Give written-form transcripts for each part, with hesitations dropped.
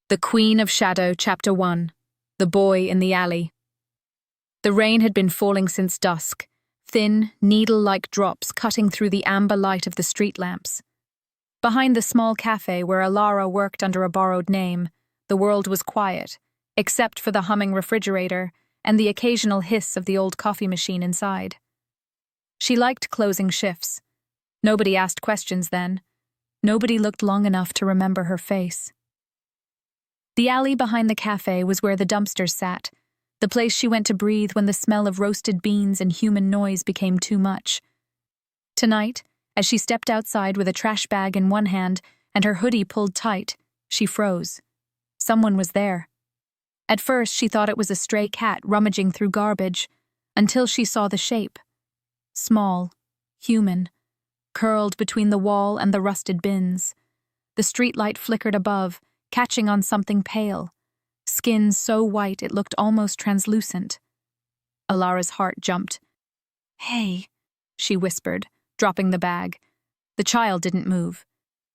The Queen of Shadow, Chapter 1. The Boy in the Alley. The rain had been falling since dusk, thin, needle-like drops cutting through the amber light of the street lamps. Behind the small café where Elara worked under a borrowed name, the world was quiet, except for the humming refrigerator and the occasional hiss of the old coffee machine inside. She liked closing shifts. Nobody asked questions then. Nobody looked long enough to remember her face. The alley behind the cafe was where the dumpsters sat, the place she went to breathe when the smell of roasted beans and human noise became too much. Tonight, as she stepped outside with a trash bag in one hand and her hoodie pulled tight, she froze. Someone was there. At first, she thought it was a stray cat rummaging through garbage, until she saw the shape. Small, human, curled between the wall and the rusted bins. The streetlight flickered above, catching on something pale, skin so white it looked almost translucent. Elara's heart jumped. "Hey," she whispered, dropping the bag. The child didn't move.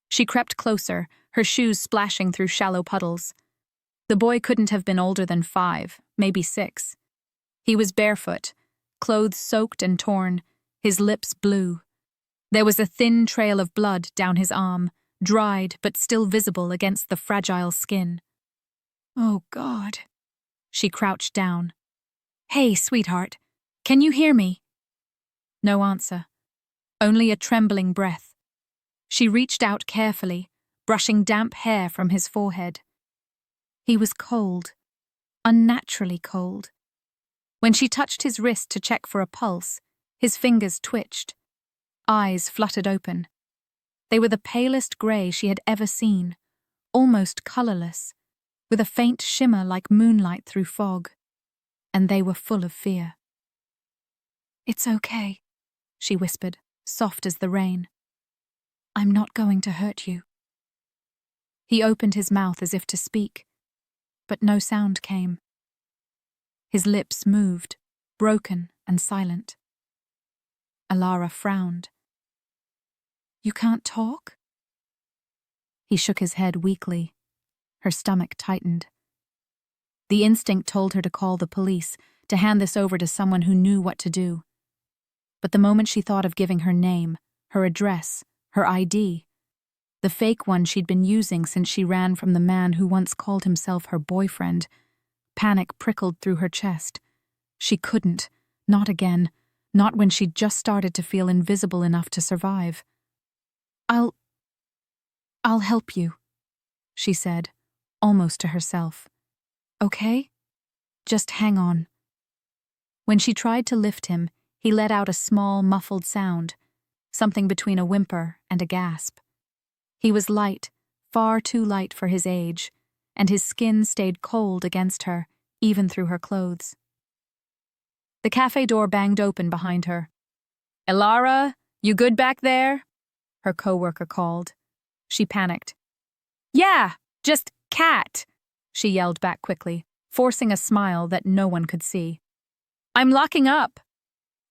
She crept closer, her shoes splashing through shallow puddles. The boy couldn't have been older than 5, maybe 6. He was barefoot, clothes soaked and torn, his lips blue. There was a thin trail of blood down his arm, dried but still visible against the fragile skin. "Oh, God." She crouched down. "Hey, sweetheart, can you hear me?" No answer. Only a trembling breath. She reached out carefully, brushing damp hair from his forehead. He was cold, unnaturally cold. When she touched his wrist to check for a pulse, his fingers twitched. Eyes fluttered open. They were the palest grey she had ever seen, almost colourless, with a faint shimmer like moonlight through fog. And they were full of fear. "It's okay," she whispered, soft as the rain. "I'm not going to hurt you." He opened his mouth as if to speak, but no sound came. His lips moved, broken and silent. Elara frowned. "You can't talk?" He shook his head weakly. Her stomach tightened. The instinct told her to call the police, to hand this over to someone who knew what to do. But the moment she thought of giving her name, her address, her ID, the fake one she'd been using since she ran from the man who once called himself her boyfriend, panic prickled through her chest. She couldn't, not again, not when she'd just started to feel invisible enough to survive. I'll help you," she said, almost to herself. "Okay? Just hang on." When she tried to lift him, he let out a small, muffled sound, something between a whimper and a gasp. He was light, far too light for his age, and his skin stayed cold against her, even through her clothes. The cafe door banged open behind her. "Elara, you good back there?" her coworker called. She panicked. "Yeah, just cat," she yelled back quickly, forcing a smile that no one could see. "I'm locking up."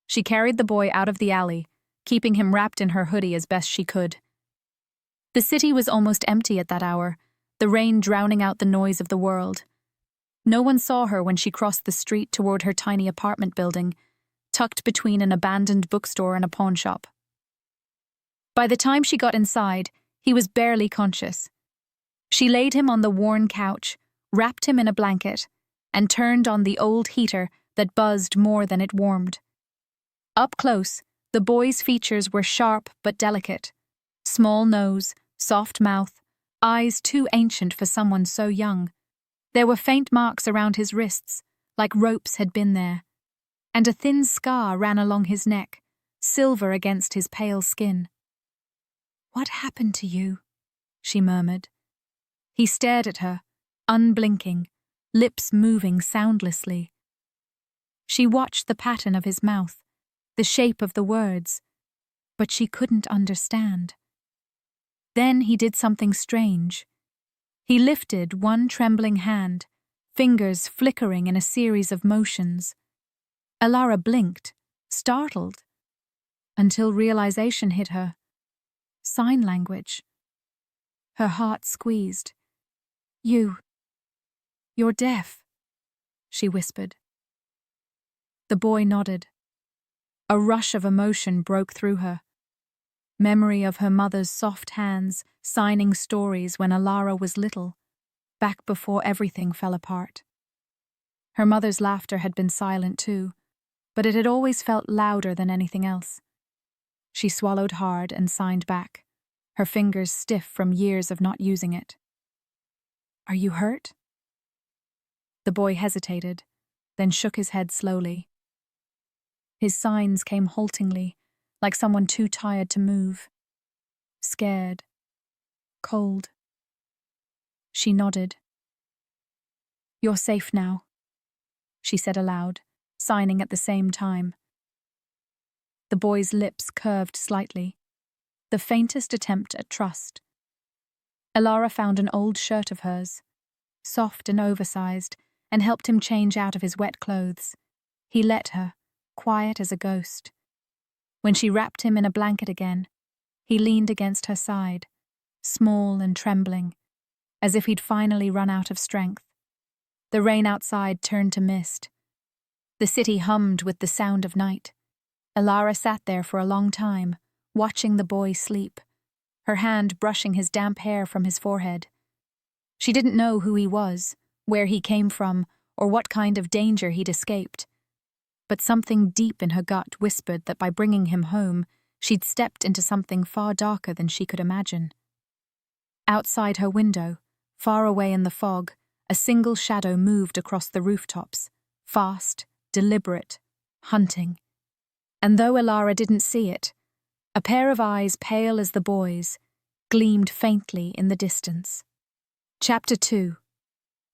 She carried the boy out of the alley, keeping him wrapped in her hoodie as best she could. The city was almost empty at that hour, the rain drowning out the noise of the world. No one saw her when she crossed the street toward her tiny apartment building, tucked between an abandoned bookstore and a pawn shop. By the time she got inside, he was barely conscious. She laid him on the worn couch, wrapped him in a blanket, and turned on the old heater that buzzed more than it warmed. Up close, the boy's features were sharp but delicate. Small nose, soft mouth, eyes too ancient for someone so young. There were faint marks around his wrists, like ropes had been there, and a thin scar ran along his neck, silver against his pale skin. "What happened to you?" she murmured. He stared at her, unblinking, lips moving soundlessly. She watched the pattern of his mouth, the shape of the words, but she couldn't understand. Then he did something strange. He lifted one trembling hand, fingers flickering in a series of motions. Elara blinked, startled, until realization hit her. Sign language. Her heart squeezed. "You," "You're deaf," she whispered. The boy nodded. A rush of emotion broke through her. Memory of her mother's soft hands signing stories when Elara was little, back before everything fell apart. Her mother's laughter had been silent too, but it had always felt louder than anything else. She swallowed hard and signed back, her fingers stiff from years of not using it. "Are you hurt?" The boy hesitated, then shook his head slowly. His signs came haltingly, like someone too tired to move. Scared. Cold. She nodded. "You're safe now," she said aloud, signing at the same time. The boy's lips curved slightly, the faintest attempt at trust. Elara found an old shirt of hers, soft and oversized, and helped him change out of his wet clothes. He let her, quiet as a ghost. When she wrapped him in a blanket again, he leaned against her side, small and trembling, as if he'd finally run out of strength. The rain outside turned to mist. The city hummed with the sound of night. Elara sat there for a long time, watching the boy sleep, her hand brushing his damp hair from his forehead. She didn't know who he was, where he came from, or what kind of danger he'd escaped. But something deep in her gut whispered that by bringing him home, she'd stepped into something far darker than she could imagine. Outside her window, far away in the fog, a single shadow moved across the rooftops, fast, deliberate, hunting. And though Elara didn't see it, a pair of eyes pale as the boy's gleamed faintly in the distance. Chapter 2.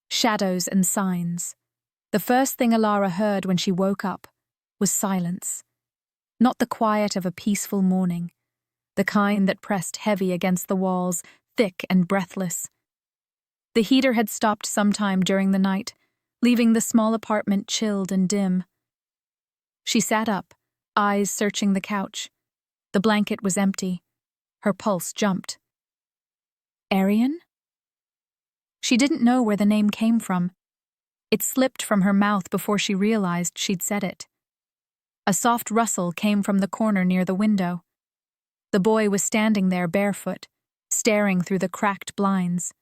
Shadows and Signs. The first thing Elara heard when she woke up was silence. Not the quiet of a peaceful morning, the kind that pressed heavy against the walls, thick and breathless. The heater had stopped sometime during the night, leaving the small apartment chilled and dim. She sat up, eyes searching the couch. The blanket was empty. Her pulse jumped. Arian? She didn't know where the name came from. It slipped from her mouth before she realized she'd said it. A soft rustle came from the corner near the window. The boy was standing there barefoot, staring through the cracked blinds.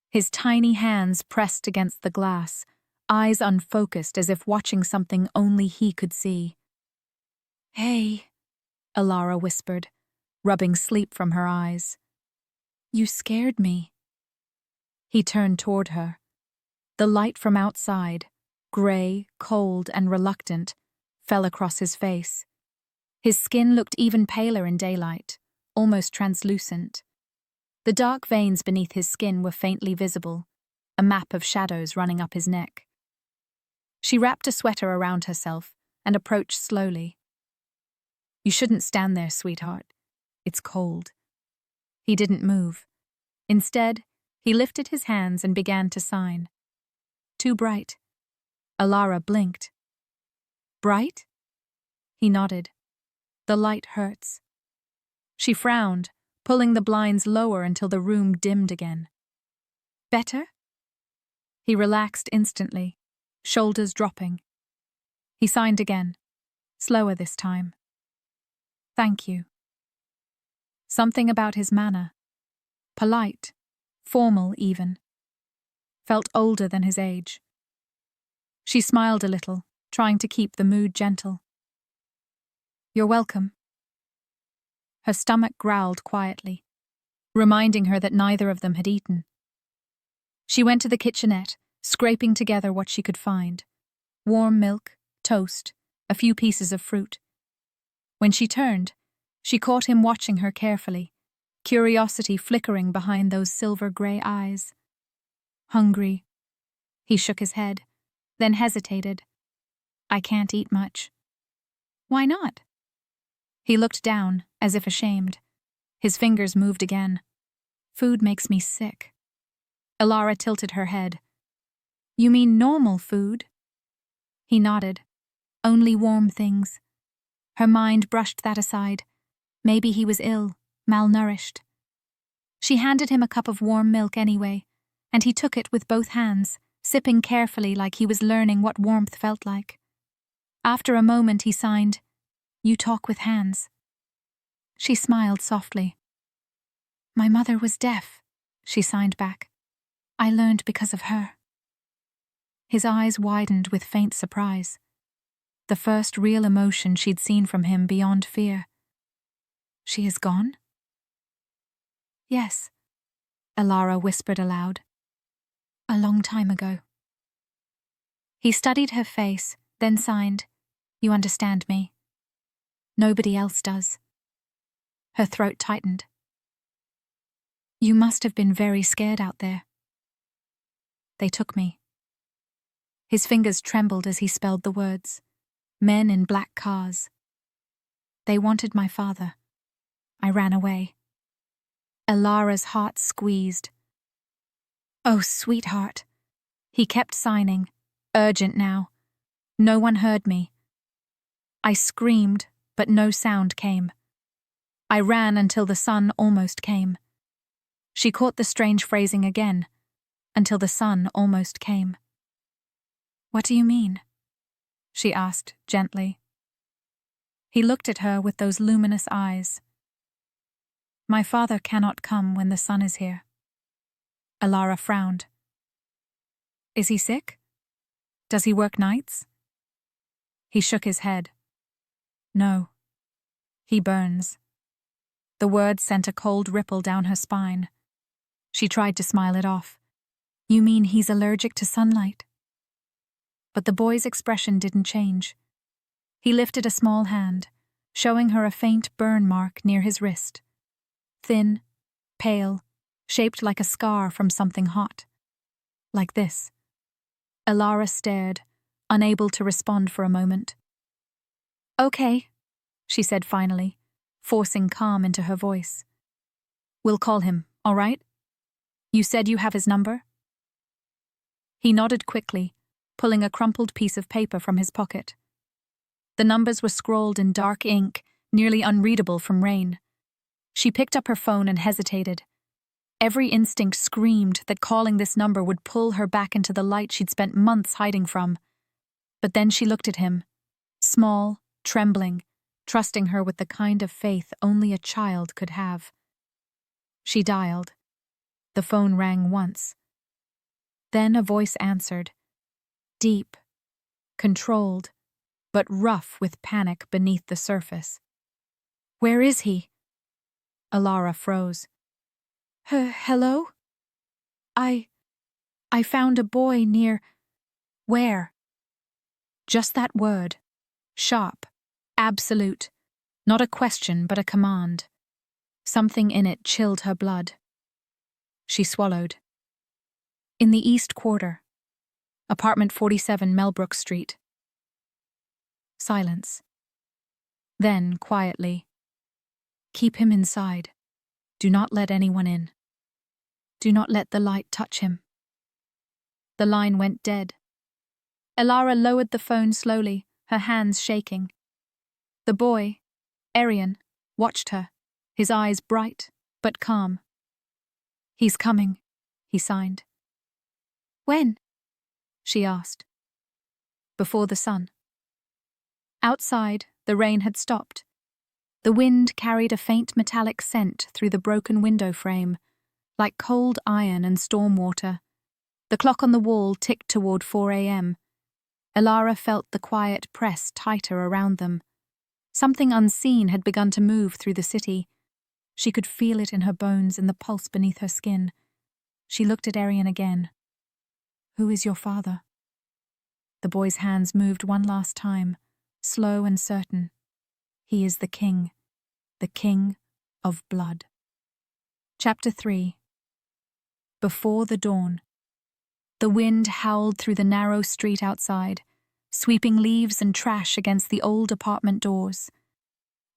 His tiny hands pressed against the glass, eyes unfocused as if watching something only he could see. "Hey," Elara whispered, rubbing sleep from her eyes. "You scared me." He turned toward her. The light from outside, gray, cold, and reluctant, fell across his face. His skin looked even paler in daylight, almost translucent. The dark veins beneath his skin were faintly visible, a map of shadows running up his neck. She wrapped a sweater around herself and approached slowly. "You shouldn't stand there, sweetheart. It's cold." He didn't move. Instead, he lifted his hands and began to sign. "Too bright." Elara blinked. "Bright?" He nodded. "The light hurts." She frowned, pulling the blinds lower until the room dimmed again. "Better?" He relaxed instantly, shoulders dropping. He signed again, slower this time. "Thank you." Something about his manner, polite, formal even, felt older than his age. She smiled a little, trying to keep the mood gentle. "You're welcome." Her stomach growled quietly, reminding her that neither of them had eaten. She went to the kitchenette, scraping together what she could find: warm milk, toast, a few pieces of fruit. When she turned, she caught him watching her carefully, curiosity flickering behind those silver-gray eyes. "Hungry." He shook his head, then hesitated. "I can't eat much." "Why not?" He looked down, as if ashamed. His fingers moved again. "Food makes me sick." Elara tilted her head. "You mean normal food?" He nodded. "Only warm things." Her mind brushed that aside. Maybe he was ill, malnourished. She handed him a cup of warm milk anyway, and he took it with both hands, sipping carefully like he was learning what warmth felt like. After a moment, he signed, "You talk with hands." She smiled softly. "My mother was deaf," she signed back. "I learned because of her." His eyes widened with faint surprise. The first real emotion she'd seen from him beyond fear. "She is gone?" "Yes," Elara whispered aloud. "A long time ago." He studied her face, then signed, "You understand me. Nobody else does." Her throat tightened. "You must have been very scared out there." "They took me." His fingers trembled as he spelled the words. Men in black cars. "They wanted my father. I ran away." Elara's heart squeezed. "Oh, sweetheart." He kept signing, urgent now. "No one heard me." I screamed, but no sound came. I ran until the sun almost came. She caught the strange phrasing again, until the sun almost came. "What do you mean?" she asked gently. He looked at her with those luminous eyes. "My father cannot come when the sun is here." Elara frowned. "Is he sick? Does he work nights?" He shook his head. "No. He burns." The words sent a cold ripple down her spine. She tried to smile it off. "You mean he's allergic to sunlight?" But the boy's expression didn't change. He lifted a small hand, showing her a faint burn mark near his wrist. Thin, pale, shaped like a scar from something hot. Like this. Elara stared, unable to respond for a moment. "Okay," she said finally, forcing calm into her voice. "We'll call him, all right? You said you have his number?" He nodded quickly, pulling a crumpled piece of paper from his pocket. The numbers were scrawled in dark ink, nearly unreadable from rain. She picked up her phone and hesitated. Every instinct screamed that calling this number would pull her back into the light she'd spent months hiding from. But then she looked at him, small, trembling, trusting her with the kind of faith only a child could have. She dialed. The phone rang once. Then a voice answered. Deep, controlled, but rough with panic beneath the surface. "Where is he?" Elara froze. Hello? I found a boy near... Where? Just that word. Sharp. Absolute. Not a question, but a command. Something in it chilled her blood. She swallowed. In the East Quarter. Apartment 47 Melbrook Street. Silence. Then, quietly, "Keep him inside. Do not let anyone in. Do not let the light touch him." The line went dead. Elara lowered the phone slowly, her hands shaking. The boy, Arian, watched her, his eyes bright but calm. "He's coming," he signed. "When?" she asked. "Before the sun." Outside, the rain had stopped. The wind carried a faint metallic scent through the broken window frame, like cold iron and storm water. The clock on the wall ticked toward 4 a.m. Elara felt the quiet press tighter around them. Something unseen had begun to move through the city. She could feel it in her bones and the pulse beneath her skin. She looked at Arian again. "Who is your father?" The boy's hands moved one last time, slow and certain. "He is the king of blood." Chapter 3. Before the dawn. The wind howled through the narrow street outside, sweeping leaves and trash against the old apartment doors.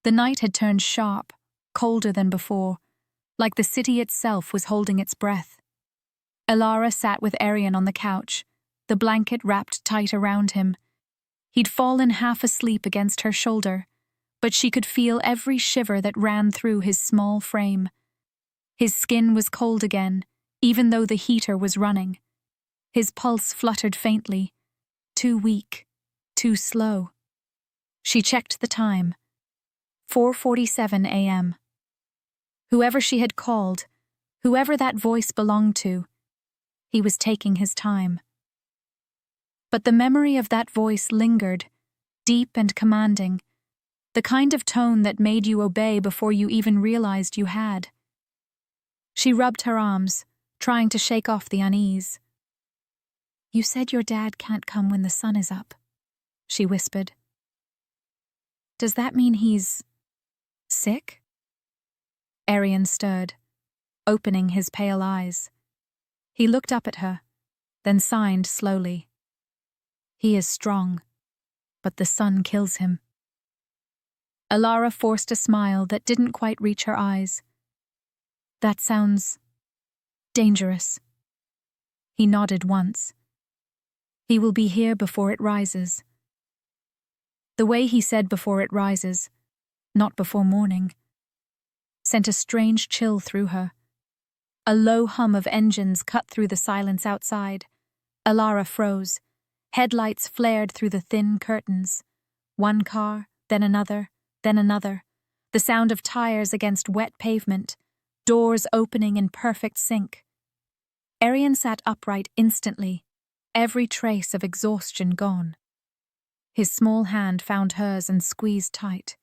The night had turned sharp, colder than before, like the city itself was holding its breath. Elara sat with Arian on the couch, the blanket wrapped tight around him. He'd fallen half asleep against her shoulder, but she could feel every shiver that ran through his small frame. His skin was cold again, even though the heater was running. His pulse fluttered faintly, too weak, too slow. She checked the time. 4:47 a.m. Whoever she had called, whoever that voice belonged to, he was taking his time. But the memory of that voice lingered, deep and commanding, the kind of tone that made you obey before you even realized you had. She rubbed her arms, trying to shake off the unease. "You said your dad can't come when the sun is up," she whispered. "Does that mean he's sick?" Arian stirred, opening his pale eyes. He looked up at her, then signed slowly. "He is strong, but the sun kills him." Elara forced a smile that didn't quite reach her eyes. "That sounds dangerous." He nodded once. "He will be here before it rises." The way he said "before it rises," not before morning, sent a strange chill through her. A low hum of engines cut through the silence outside. Elara froze. Headlights flared through the thin curtains. One car, then another, the sound of tires against wet pavement, doors opening in perfect sync. Arian sat upright instantly, every trace of exhaustion gone. His small hand found hers and squeezed tight.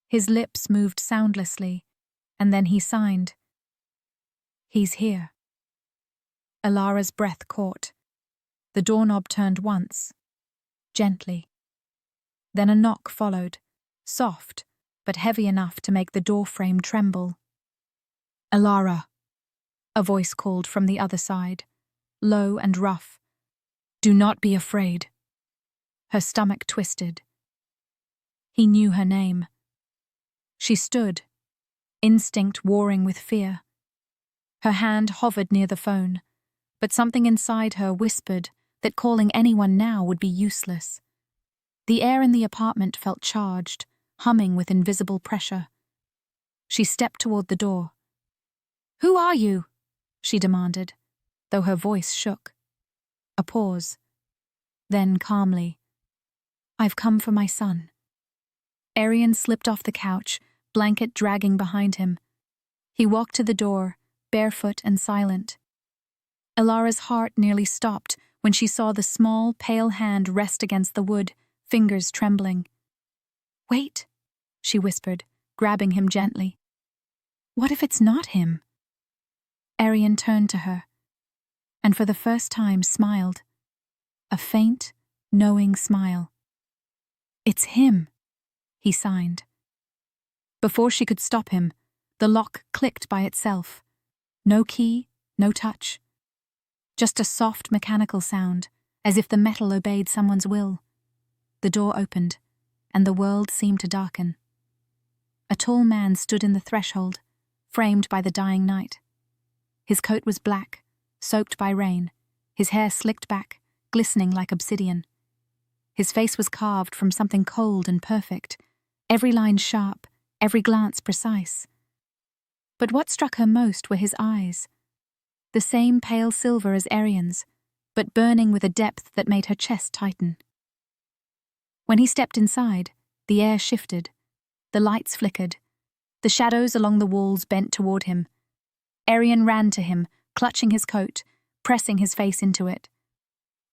His lips moved soundlessly, and then he signed. "He's here." Elara's breath caught. The doorknob turned once, gently. Then a knock followed, soft, but heavy enough to make the doorframe tremble. "Elara," a voice called from the other side, low and rough. "Do not be afraid." Her stomach twisted. He knew her name. She stood, instinct warring with fear. Her hand hovered near the phone, but something inside her whispered that calling anyone now would be useless. The air in the apartment felt charged, humming with invisible pressure. She stepped toward the door. "Who are you?" she demanded, though her voice shook. A pause. Then calmly, "I've come for my son." Arian slipped off the couch, blanket dragging behind him. He walked to the door, barefoot and silent. Elara's heart nearly stopped when she saw the small, pale hand rest against the wood, fingers trembling. "Wait," she whispered, grabbing him gently. "What if it's not him?" Arian turned to her, and for the first time smiled. A faint, knowing smile. "It's him," he signed. Before she could stop him, the lock clicked by itself. No key, no touch. Just a soft mechanical sound, as if the metal obeyed someone's will. The door opened, and the world seemed to darken. A tall man stood in the threshold, framed by the dying night. His coat was black, soaked by rain, his hair slicked back, glistening like obsidian. His face was carved from something cold and perfect, every line sharp, every glance precise. But what struck her most were his eyes. The same pale silver as Arian's, but burning with a depth that made her chest tighten. When he stepped inside, the air shifted. The lights flickered. The shadows along the walls bent toward him. Arian ran to him, clutching his coat, pressing his face into it.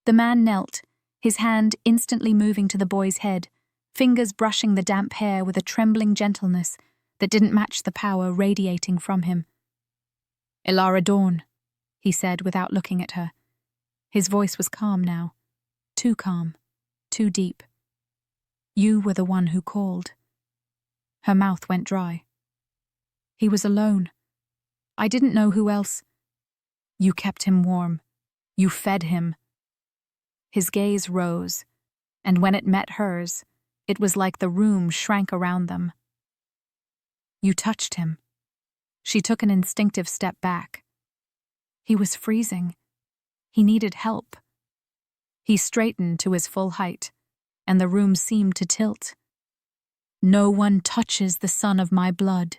The man knelt, his hand instantly moving to the boy's head, fingers brushing the damp hair with a trembling gentleness that didn't match the power radiating from him. "Elara Dawn," he said without looking at her. His voice was calm now. Too calm. Too deep. "You were the one who called." Her mouth went dry. "He was alone. I didn't know who else." "You kept him warm. You fed him." His gaze rose, and when it met hers, it was like the room shrank around them. "You touched him." She took an instinctive step back. He was freezing. He needed help. He straightened to his full height, and the room seemed to tilt. "No one touches the son of my blood,"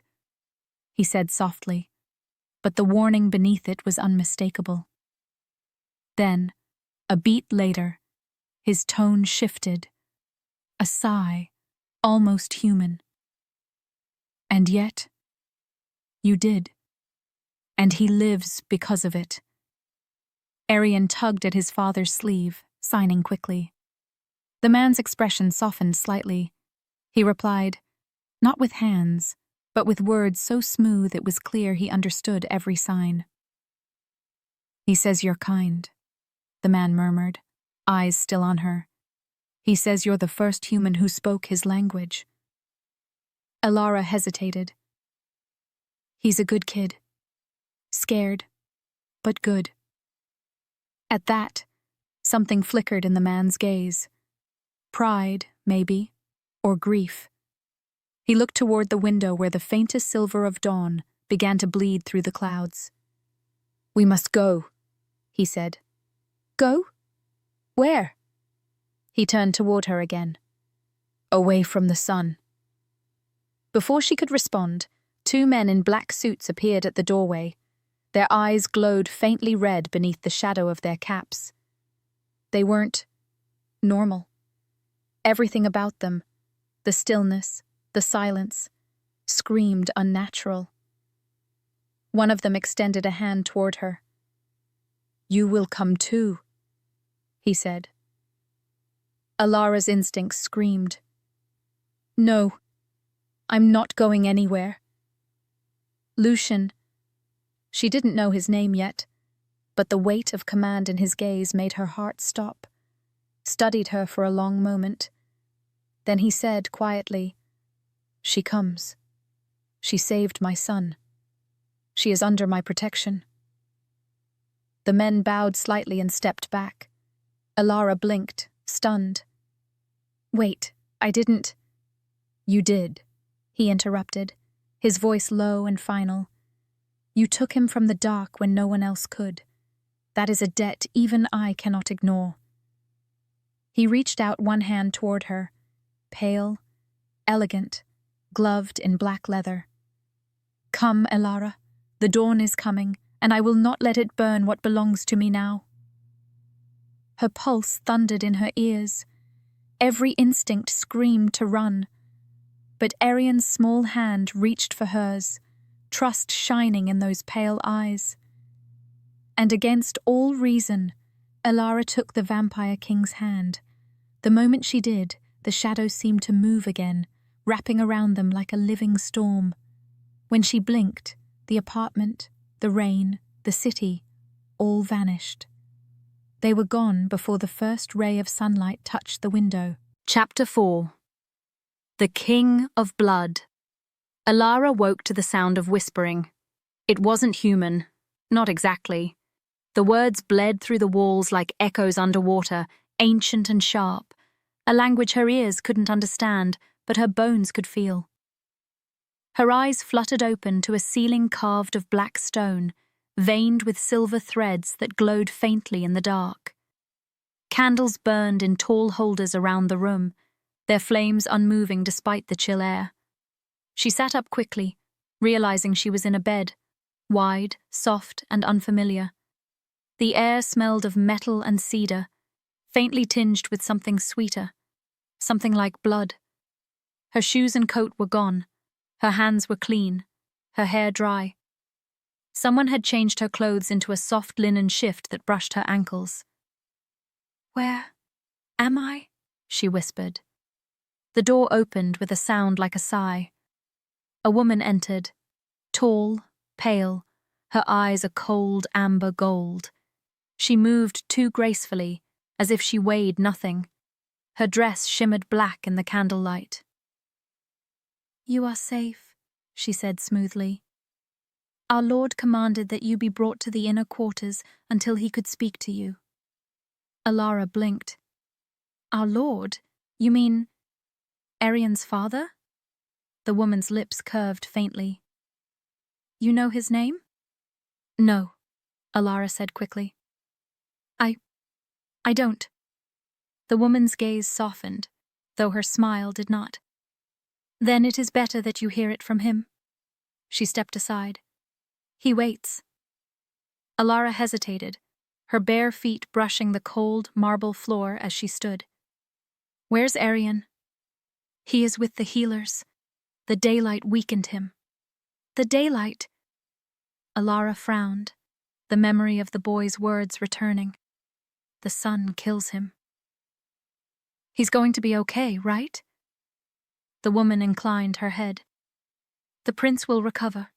he said softly, but the warning beneath it was unmistakable. Then, a beat later, his tone shifted. A sigh, almost human. And yet, you did. And he lives because of it. Arian tugged at his father's sleeve, signing quickly. The man's expression softened slightly. He replied, not with hands, but with words so smooth it was clear he understood every sign. He says you're kind, the man murmured, eyes still on her. He says you're the first human who spoke his language. Elara hesitated. He's a good kid. Scared, but good. At that, something flickered in the man's gaze. Pride, maybe, or grief. He looked toward the window where the faintest silver of dawn began to bleed through the clouds. We must go, he said. Go? Where? He turned toward her again. Away from the sun. Before she could respond, 2 men in black suits appeared at the doorway. Their eyes glowed faintly red beneath the shadow of their caps. They weren't normal. Everything about them, the stillness, the silence, screamed unnatural. One of them extended a hand toward her. You will come too, he said. Alara's instincts screamed. No, I'm not going anywhere. Lucian. She didn't know his name yet, but the weight of command in his gaze made her heart stop, studied her for a long moment. Then he said quietly, She comes. She saved my son. She is under my protection. The men bowed slightly and stepped back. Elara blinked, stunned. Wait, I didn't. You did, he interrupted, his voice low and final. You took him from the dark when no one else could. That is a debt even I cannot ignore. He reached out one hand toward her, pale, elegant, gloved in black leather. Come, Elara, the dawn is coming, and I will not let it burn what belongs to me now. Her pulse thundered in her ears. Every instinct screamed to run. But Arian's small hand reached for hers, trust shining in those pale eyes. And against all reason, Elara took the Vampire King's hand. The moment she did, the shadows seemed to move again, wrapping around them like a living storm. When she blinked, the apartment, the rain, the city, all vanished. They were gone before the first ray of sunlight touched the window. Chapter 4. The King of Blood. Elara woke to the sound of whispering. It wasn't human. Not exactly. The words bled through the walls like echoes underwater, ancient and sharp, a language her ears couldn't understand, but her bones could feel. Her eyes fluttered open to a ceiling carved of black stone, veined with silver threads that glowed faintly in the dark. Candles burned in tall holders around the room, their flames unmoving despite the chill air. She sat up quickly, realizing she was in a bed, wide, soft, and unfamiliar. The air smelled of metal and cedar, faintly tinged with something sweeter, something like blood. Her shoes and coat were gone. Her hands were clean, her hair dry. Someone had changed her clothes into a soft linen shift that brushed her ankles. Where am I? She whispered. The door opened with a sound like a sigh. A woman entered, tall, pale, her eyes a cold amber gold. She moved too gracefully, as if she weighed nothing. Her dress shimmered black in the candlelight. You are safe, she said smoothly. Our Lord commanded that you be brought to the inner quarters until he could speak to you. Elara blinked. Our Lord? You mean Arian's father? The woman's lips curved faintly. You know his name? No, Elara said quickly. I don't. The woman's gaze softened, though her smile did not. Then it is better that you hear it from him. She stepped aside. He waits. Elara hesitated, her bare feet brushing the cold marble floor as she stood. "Where's Arian?" "He is with the healers. The daylight weakened him." "The daylight?" Elara frowned, the memory of the boy's words returning. "The sun kills him." "He's going to be okay, right?" The woman inclined her head. "The prince will recover.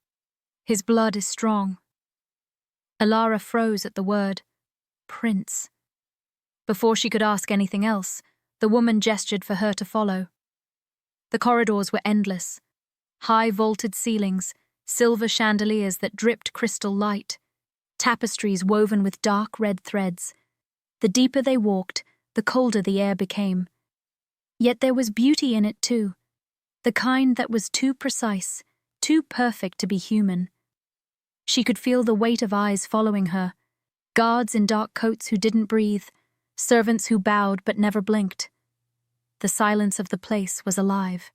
His blood is strong." Elara froze at the word, prince. Before she could ask anything else, the woman gestured for her to follow. The corridors were endless. High vaulted ceilings, silver chandeliers that dripped crystal light, tapestries woven with dark red threads. The deeper they walked, the colder the air became. Yet there was beauty in it too, the kind that was too precise, too perfect to be human. She could feel the weight of eyes following her, guards in dark coats who didn't breathe, servants who bowed but never blinked. The silence of the place was alive.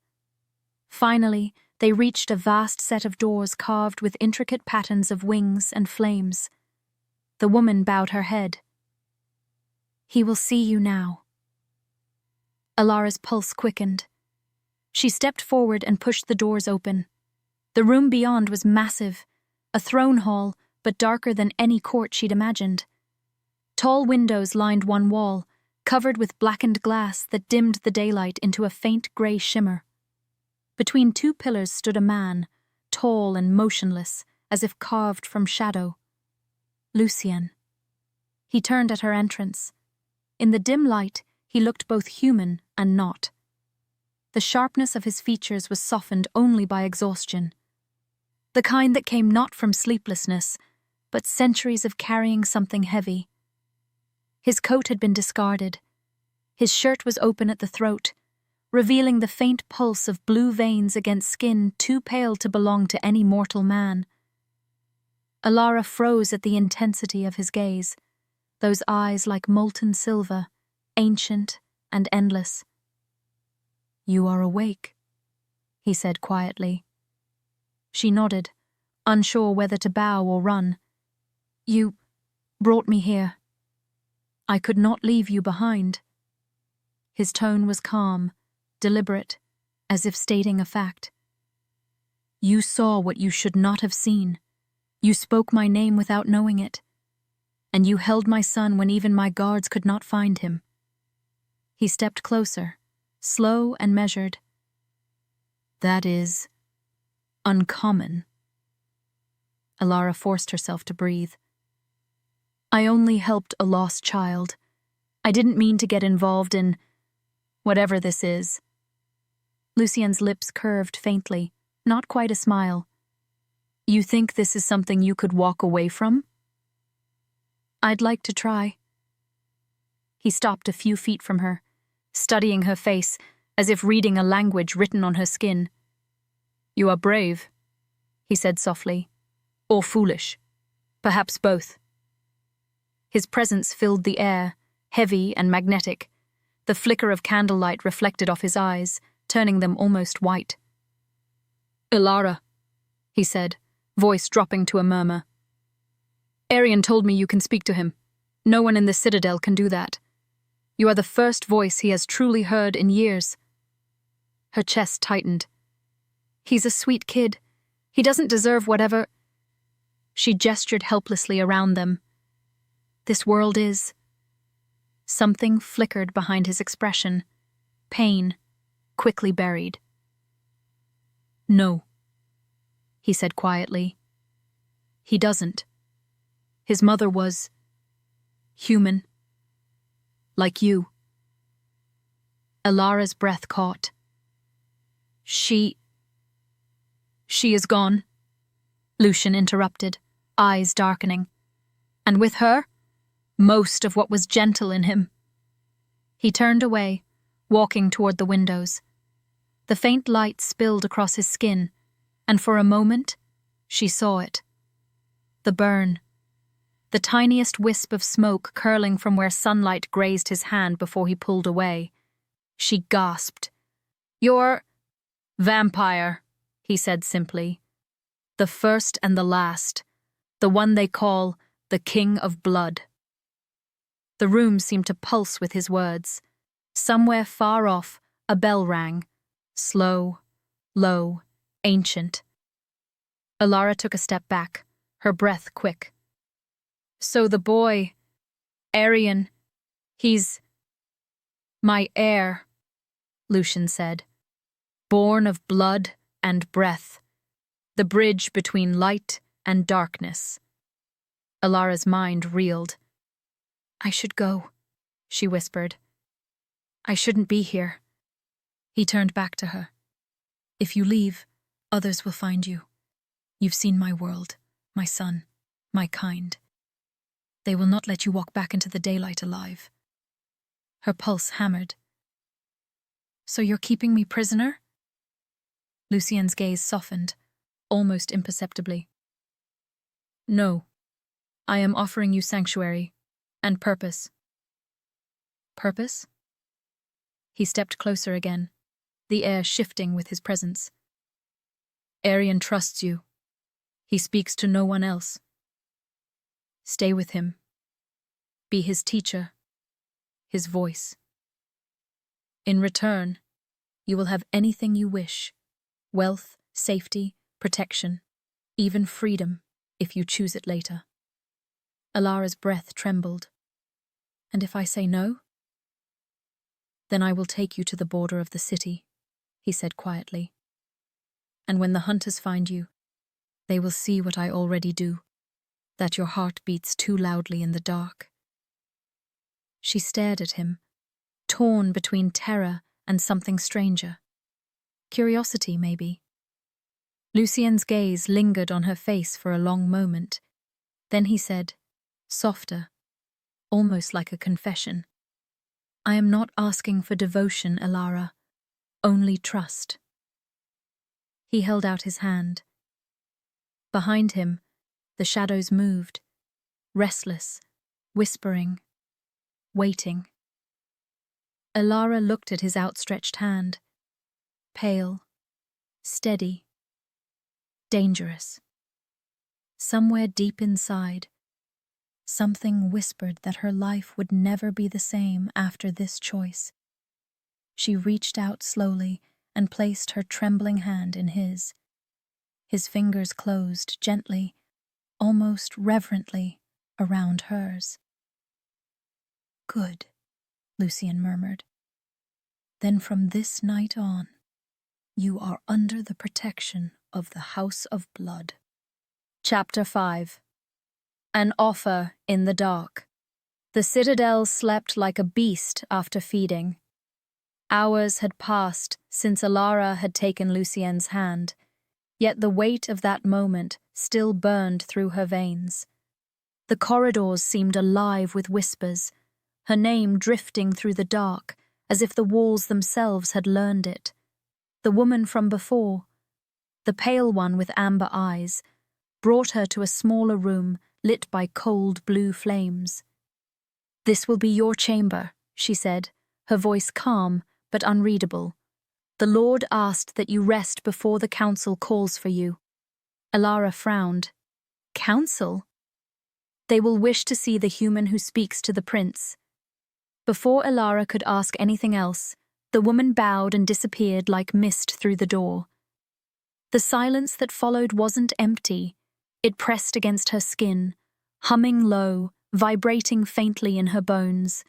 Finally, they reached a vast set of doors carved with intricate patterns of wings and flames. The woman bowed her head. "He will see you now." Elara's pulse quickened. She stepped forward and pushed the doors open. The room beyond was massive, a throne hall, but darker than any court she'd imagined. Tall windows lined one wall, covered with blackened glass that dimmed the daylight into a faint grey shimmer. Between two pillars stood a man, tall and motionless, as if carved from shadow. Lucien. He turned at her entrance. In the dim light, he looked both human and not. The sharpness of his features was softened only by exhaustion. The kind that came not from sleeplessness, but centuries of carrying something heavy. His coat had been discarded. His shirt was open at the throat, revealing the faint pulse of blue veins against skin too pale to belong to any mortal man. Elara froze at the intensity of his gaze, those eyes like molten silver, ancient and endless. "You are awake," he said quietly. She nodded, unsure whether to bow or run. "You brought me here. I could not leave you behind." His tone was calm, deliberate, as if stating a fact. "You saw what you should not have seen. You spoke my name without knowing it. And you held my son when even my guards could not find him." He stepped closer, slow and measured. "That is uncommon." Elara forced herself to breathe. "I only helped a lost child. I didn't mean to get involved in whatever this is." Lucien's lips curved faintly, not quite a smile. "You think this is something you could walk away from?" "I'd like to try." He stopped a few feet from her, studying her face as if reading a language written on her skin. "You are brave," he said softly, "or foolish. Perhaps both." His presence filled the air, heavy and magnetic. The flicker of candlelight reflected off his eyes, turning them almost white. "Elara," he said, voice dropping to a murmur. "Arian told me you can speak to him. No one in the Citadel can do that. You are the first voice he has truly heard in years." Her chest tightened. "He's a sweet kid. He doesn't deserve whatever—" She gestured helplessly around them. "This world is—" Something flickered behind his expression. Pain, quickly buried. "No," he said quietly. "He doesn't. His mother was human. Like you." Elara's breath caught. She is gone," Lucien interrupted, eyes darkening. "And with her, most of what was gentle in him." He turned away, walking toward the windows. The faint light spilled across his skin, and for a moment, she saw it. The burn. The tiniest wisp of smoke curling from where sunlight grazed his hand before he pulled away. She gasped. "You're—" "Vampire," he said simply. "The first and the last. The one they call the King of Blood." The room seemed to pulse with his words. Somewhere far off, a bell rang. Slow, low, ancient. Elara took a step back, her breath quick. So the boy, Arian, he's my heir, Lucian said. Born of blood and breath, the bridge between light and darkness. Elara's mind reeled. I should go, she whispered. I shouldn't be here. He turned back to her. If you leave, others will find you. You've seen my world, my son, my kind. They will not let you walk back into the daylight alive. Her pulse hammered. So you're keeping me prisoner? Lucien's gaze softened, almost imperceptibly. No, I am offering you sanctuary and purpose. Purpose? He stepped closer again, the air shifting with his presence. Arian trusts you. He speaks to no one else. Stay with him. Be his teacher, his voice. In return, you will have anything you wish: wealth, safety, protection, even freedom, if you choose it later. Elara's breath trembled. And if I say no? Then I will take you to the border of the city, he said quietly. And when the hunters find you, they will see what I already do, that your heart beats too loudly in the dark. She stared at him, torn between terror and something stranger. Curiosity, maybe. Lucien's gaze lingered on her face for a long moment. Then he said, softer, almost like a confession, I am not asking for devotion, Elara, only trust. He held out his hand. Behind him, the shadows moved, restless, whispering, waiting. Elara looked at his outstretched hand, pale, steady, dangerous. Somewhere deep inside, something whispered that her life would never be the same after this choice. She reached out slowly and placed her trembling hand in his. His fingers closed gently, almost reverently, around hers. Good, Lucien murmured. Then from this night on, you are under the protection of the House of Blood. Chapter 5. An offer in the dark. The citadel slept like a beast after feeding. Hours had passed since Elara had taken Lucien's hand, yet the weight of that moment still burned through her veins. The corridors seemed alive with whispers, her name drifting through the dark as if the walls themselves had learned it. The woman from before, the pale one with amber eyes, brought her to a smaller room lit by cold blue flames. This will be your chamber, she said, her voice calm but unreadable. The Lord asked that you rest before the council calls for you. Elara frowned. Council? They will wish to see the human who speaks to the prince. Before Elara could ask anything else, the woman bowed and disappeared like mist through the door. The silence that followed wasn't empty. It pressed against her skin, humming low, vibrating faintly in her bones.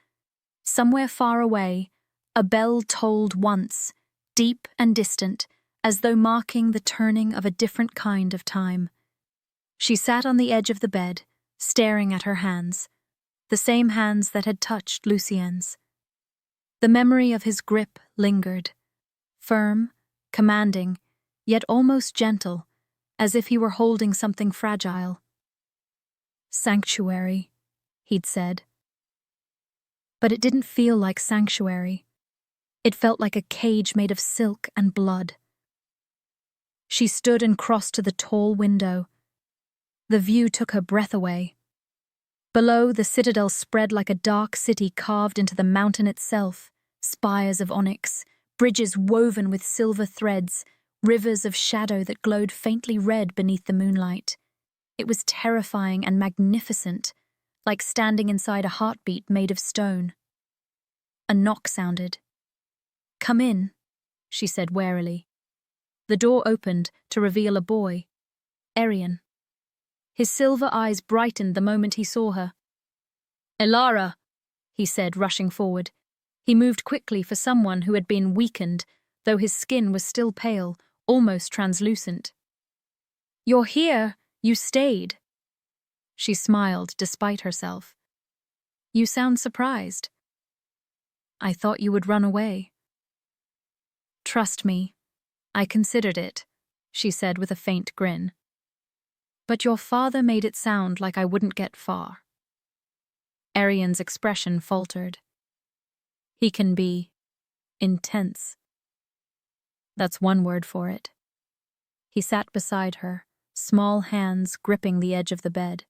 Somewhere far away, a bell tolled once, deep and distant, as though marking the turning of a different kind of time. She sat on the edge of the bed, staring at her hands, the same hands that had touched Lucien's. The memory of his grip lingered, firm, commanding, yet almost gentle, as if he were holding something fragile. Sanctuary, he'd said. But it didn't feel like sanctuary. It felt like a cage made of silk and blood. She stood and crossed to the tall window. The view took her breath away. Below, the citadel spread like a dark city carved into the mountain itself, spires of onyx, bridges woven with silver threads, rivers of shadow that glowed faintly red beneath the moonlight. It was terrifying and magnificent, like standing inside a heartbeat made of stone. A knock sounded. "Come in," she said warily. The door opened to reveal a boy, Arian. His silver eyes brightened the moment he saw her. "Elara," he said, rushing forward. He moved quickly for someone who had been weakened, though his skin was still pale, almost translucent. "You're here. You stayed." She smiled despite herself. "You sound surprised." "I thought you would run away." "Trust me, I considered it," she said with a faint grin. "But your father made it sound like I wouldn't get far." Arian's expression faltered. "He can be intense. That's one word for it." He sat beside her, small hands gripping the edge of the bed.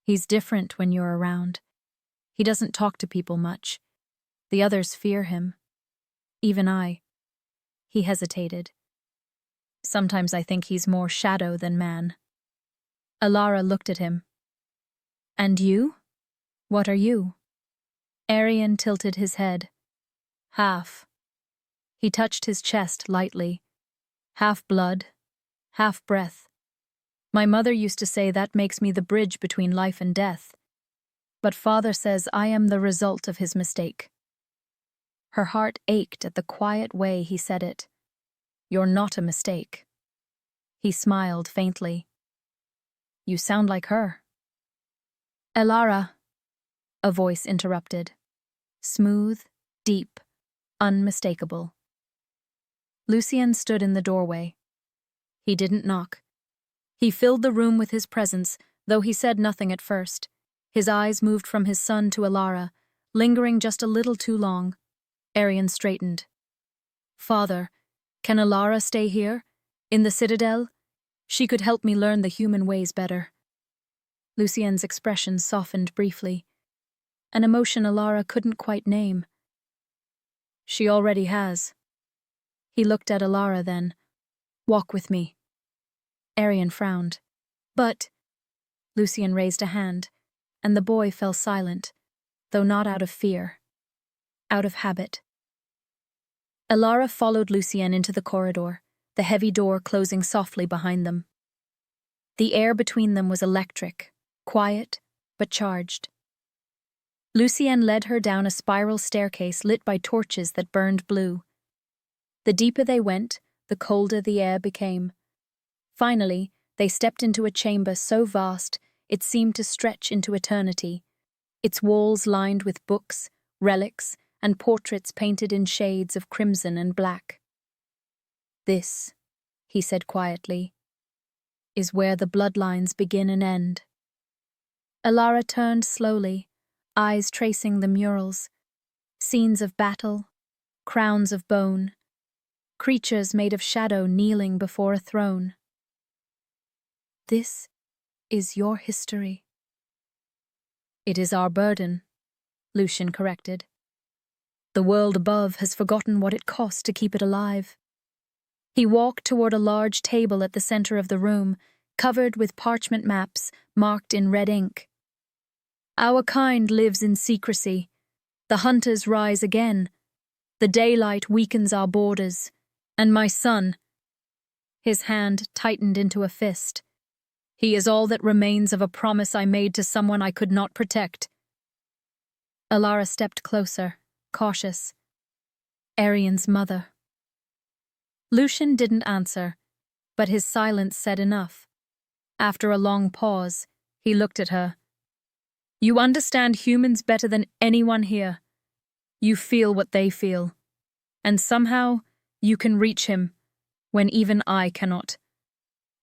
"He's different when you're around. He doesn't talk to people much. The others fear him. Even I." He hesitated. "Sometimes I think he's more shadow than man." Elara looked at him. "And you? What are you?" Arian tilted his head. "Half." He touched his chest lightly. "Half blood, half breath. My mother used to say that makes me the bridge between life and death. But father says I am the result of his mistake." Her heart ached at the quiet way he said it. "You're not a mistake." He smiled faintly. "You sound like her." "Elara," a voice interrupted. Smooth, deep, unmistakable. Lucien stood in the doorway. He didn't knock. He filled the room with his presence, though he said nothing at first. His eyes moved from his son to Elara, lingering just a little too long. Arian straightened. "Father, can Elara stay here? In the citadel? She could help me learn the human ways better." Lucien's expression softened briefly, an emotion Elara couldn't quite name. "She already has." He looked at Elara then. "Walk with me." Arian frowned. "But—" Lucien raised a hand, and the boy fell silent, though not out of fear. Out of habit. Elara followed Lucien into the corridor, the heavy door closing softly behind them. The air between them was electric, quiet, but charged. Lucien led her down a spiral staircase lit by torches that burned blue. The deeper they went, the colder the air became. Finally, they stepped into a chamber so vast it seemed to stretch into eternity, its walls lined with books, relics, and portraits painted in shades of crimson and black. "This," he said quietly, "is where the bloodlines begin and end." Elara turned slowly, eyes tracing the murals, scenes of battle, crowns of bone, creatures made of shadow kneeling before a throne. "This is your history." "It is our burden," Lucien corrected. "The world above has forgotten what it cost to keep it alive." He walked toward a large table at the center of the room, covered with parchment maps marked in red ink. "Our kind lives in secrecy. The hunters rise again. The daylight weakens our borders. And my son—" His hand tightened into a fist. "He is all that remains of a promise I made to someone I could not protect." Elara stepped closer, cautious. "Arian's mother." Lucien didn't answer, but his silence said enough. After a long pause, he looked at her. "You understand humans better than anyone here. You feel what they feel. And somehow, you can reach him, when even I cannot.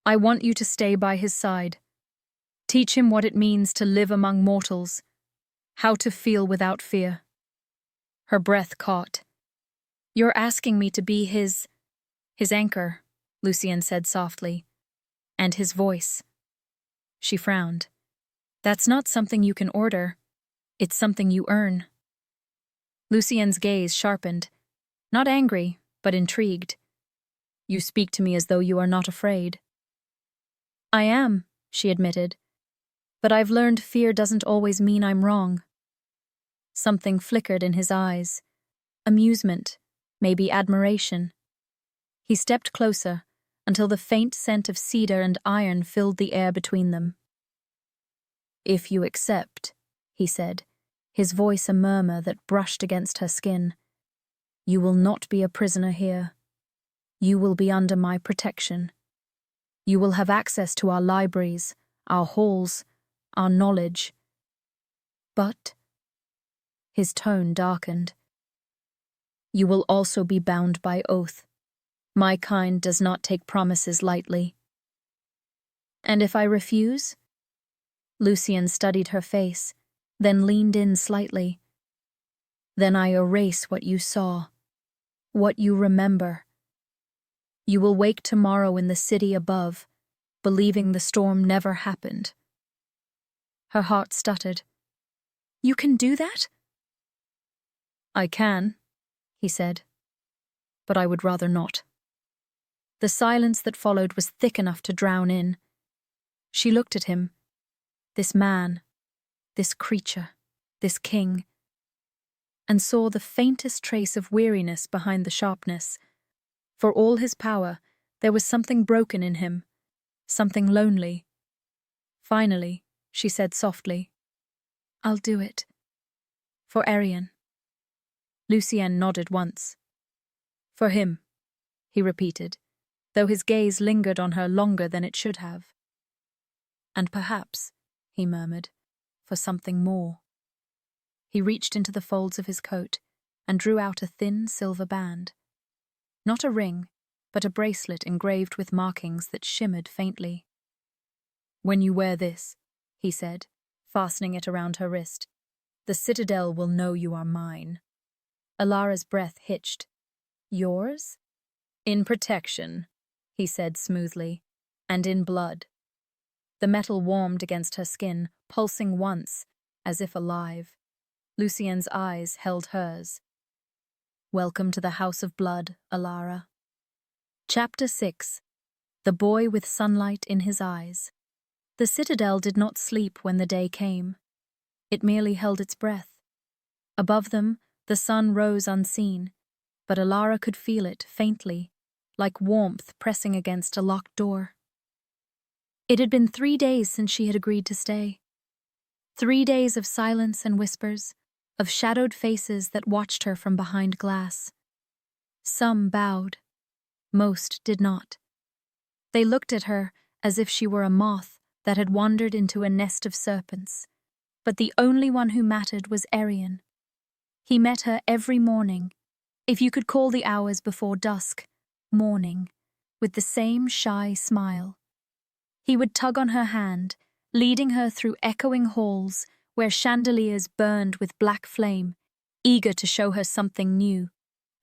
I want you to stay by his side. Teach him what it means to live among mortals, how to feel without fear." Her breath caught. "You're asking me to be his anchor," Lucien said softly. "And his voice." She frowned. "That's not something you can order. It's something you earn." Lucien's gaze sharpened. Not angry, but intrigued. "You speak to me as though you are not afraid." "I am," she admitted. But I've learned fear doesn't always mean I'm wrong. Something flickered in his eyes. Amusement, maybe admiration. He stepped closer until the faint scent of cedar and iron filled the air between them. "If you accept," he said, his voice a murmur that brushed against her skin, "you will not be a prisoner here. You will be under my protection. You will have access to our libraries, our halls, our knowledge. But," his tone darkened, "you will also be bound by oath. My kind does not take promises lightly." "And if I refuse?" Lucian studied her face, then leaned in slightly. "Then I erase what you saw, what you remember. You will wake tomorrow in the city above, believing the storm never happened." Her heart stuttered. "You can do that?" "I can," he said, "but I would rather not." The silence that followed was thick enough to drown in. She looked at him. This man, this creature, this king, and saw the faintest trace of weariness behind the sharpness. For all his power, there was something broken in him, something lonely. Finally, she said softly, "I'll do it. For Arian." Lucien nodded once. "For him," he repeated, though his gaze lingered on her longer than it should have. "And perhaps," he murmured, "for something more." He reached into the folds of his coat and drew out a thin silver band. Not a ring, but a bracelet engraved with markings that shimmered faintly. "When you wear this," he said, fastening it around her wrist, "the Citadel will know you are mine." Elara's breath hitched. "Yours?" "In protection," he said smoothly, "and in blood." The metal warmed against her skin, pulsing once, as if alive. Lucien's eyes held hers. "Welcome to the House of Blood, Elara." Chapter 6. The Boy with Sunlight in His Eyes. The Citadel did not sleep when the day came. It merely held its breath. Above them, the sun rose unseen, but Elara could feel it faintly, like warmth pressing against a locked door. It had been 3 days since she had agreed to stay. 3 days of silence and whispers, of shadowed faces that watched her from behind glass. Some bowed. Most did not. They looked at her as if she were a moth that had wandered into a nest of serpents. But the only one who mattered was Arian. He met her every morning, if you could call the hours before dusk, morning, with the same shy smile. He would tug on her hand, leading her through echoing halls where chandeliers burned with black flame, eager to show her something new,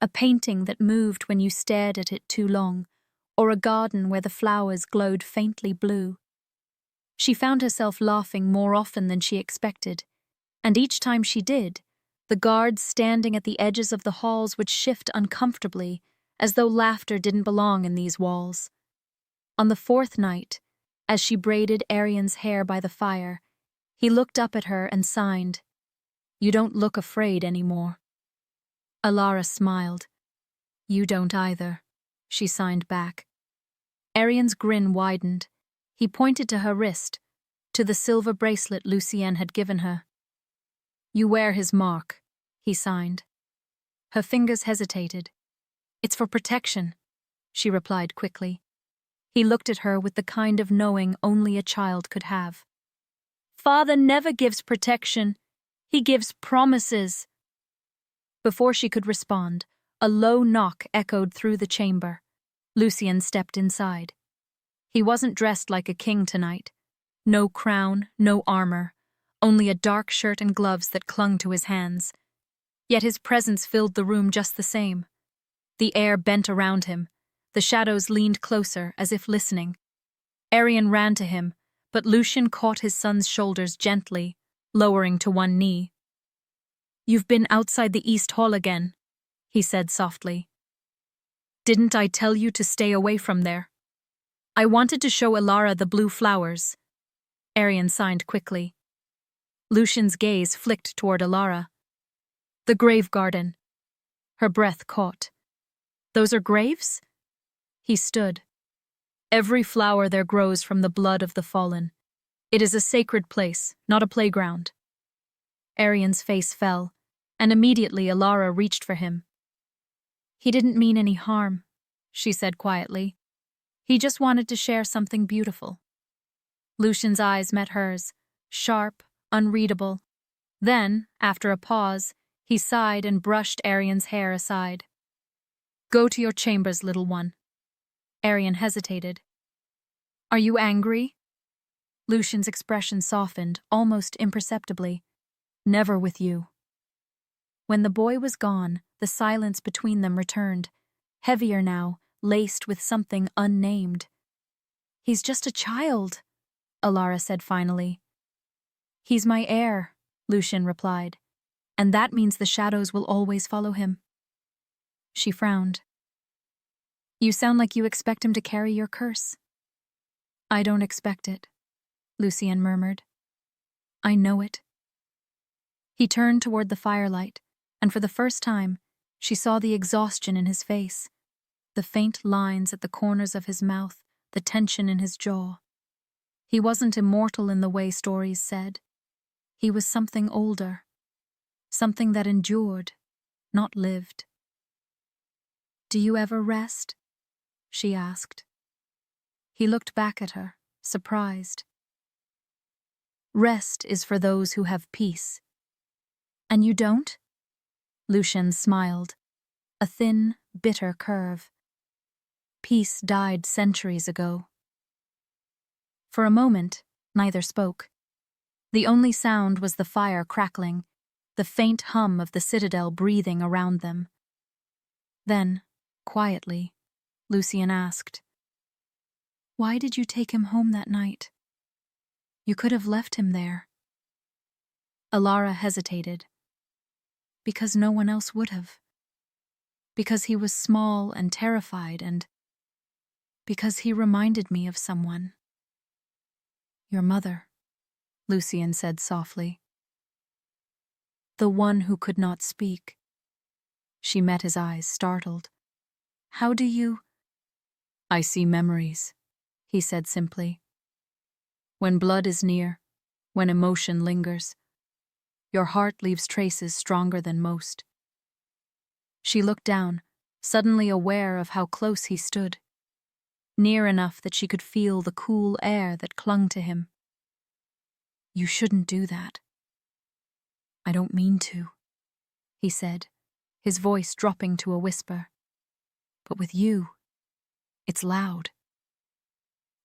a painting that moved when you stared at it too long, or a garden where the flowers glowed faintly blue. She found herself laughing more often than she expected, and each time she did, the guards standing at the edges of the halls would shift uncomfortably, as though laughter didn't belong in these walls. On the 4th night, as she braided Arian's hair by the fire, he looked up at her and signed, "You don't look afraid anymore." Elara smiled. "You don't either," she signed back. Arian's grin widened. He pointed to her wrist, to the silver bracelet Lucien had given her. "You wear his mark," he signed. Her fingers hesitated. "It's for protection," she replied quickly. He looked at her with the kind of knowing only a child could have. "Father never gives protection. He gives promises." Before she could respond, a low knock echoed through the chamber. Lucien stepped inside. He wasn't dressed like a king tonight. No crown, no armor, only a dark shirt and gloves that clung to his hands. Yet his presence filled the room just the same. The air bent around him. The shadows leaned closer, as if listening. Arian ran to him, but Lucien caught his son's shoulders gently, lowering to one knee. "You've been outside the East Hall again," he said softly. "Didn't I tell you to stay away from there? I wanted to show Elara the blue flowers. Arian signed quickly. Lucian's gaze flicked toward Elara. The grave garden. Her breath caught. Those are graves? He stood. Every flower there grows from the blood of the fallen. It is a sacred place, not a playground. Arian's face fell, and immediately Elara reached for him. He didn't mean any harm, she said quietly. He just wanted to share something beautiful. Lucian's eyes met hers, sharp, unreadable. Then, after a pause, he sighed and brushed Arian's hair aside. Go to your chambers, little one. Arian hesitated. Are you angry? Lucian's expression softened, almost imperceptibly. Never with you. When the boy was gone, the silence between them returned, heavier now, laced with something unnamed. He's just a child, Elara said finally. He's my heir, Lucian replied, and that means the shadows will always follow him. She frowned. You sound like you expect him to carry your curse. I don't expect it, Lucian murmured. I know it. He turned toward the firelight, and for the first time, she saw the exhaustion in his face, the faint lines at the corners of his mouth, the tension in his jaw. He wasn't immortal in the way stories said. He was something older, something that endured, not lived. Do you ever rest? She asked. He looked back at her, surprised. Rest is for those who have peace. And you don't? Lucian smiled, a thin, bitter curve. Peace died centuries ago. For a moment, neither spoke. The only sound was the fire crackling, the faint hum of the citadel breathing around them. Then, quietly, Lucian asked, Why did you take him home that night? You could have left him there. Elara hesitated. Because no one else would have. Because he was small and terrified, and because he reminded me of someone. Your mother, Lucian said softly. The one who could not speak. She met his eyes, startled. How do you? I see memories, he said simply. When blood is near, when emotion lingers, your heart leaves traces stronger than most. She looked down, suddenly aware of how close he stood, near enough that she could feel the cool air that clung to him. You shouldn't do that. I don't mean to, he said, his voice dropping to a whisper. But with you, it's loud.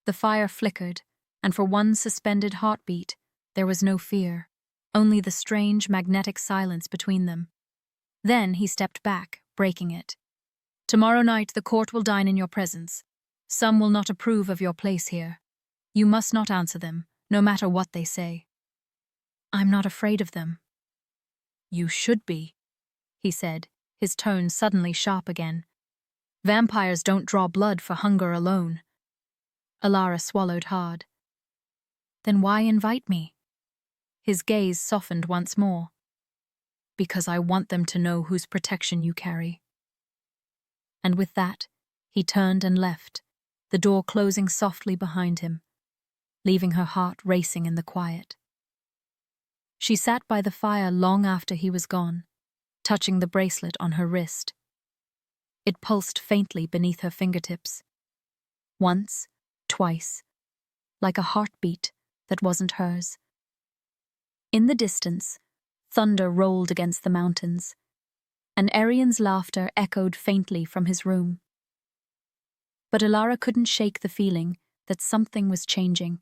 The fire flickered, and for one suspended heartbeat, there was no fear, only the strange magnetic silence between them. Then he stepped back, breaking it. Tomorrow night the court will dine in your presence. Some will not approve of your place here. You must not answer them, no matter what they say. I'm not afraid of them. You should be, he said, his tone suddenly sharp again. Vampires don't draw blood for hunger alone. Elara swallowed hard. Then why invite me? His gaze softened once more. Because I want them to know whose protection you carry. And with that, he turned and left, the door closing softly behind him, leaving her heart racing in the quiet. She sat by the fire long after he was gone, touching the bracelet on her wrist. It pulsed faintly beneath her fingertips. Once, twice, like a heartbeat that wasn't hers. In the distance, thunder rolled against the mountains, and Arian's laughter echoed faintly from his room. But Elara couldn't shake the feeling that something was changing.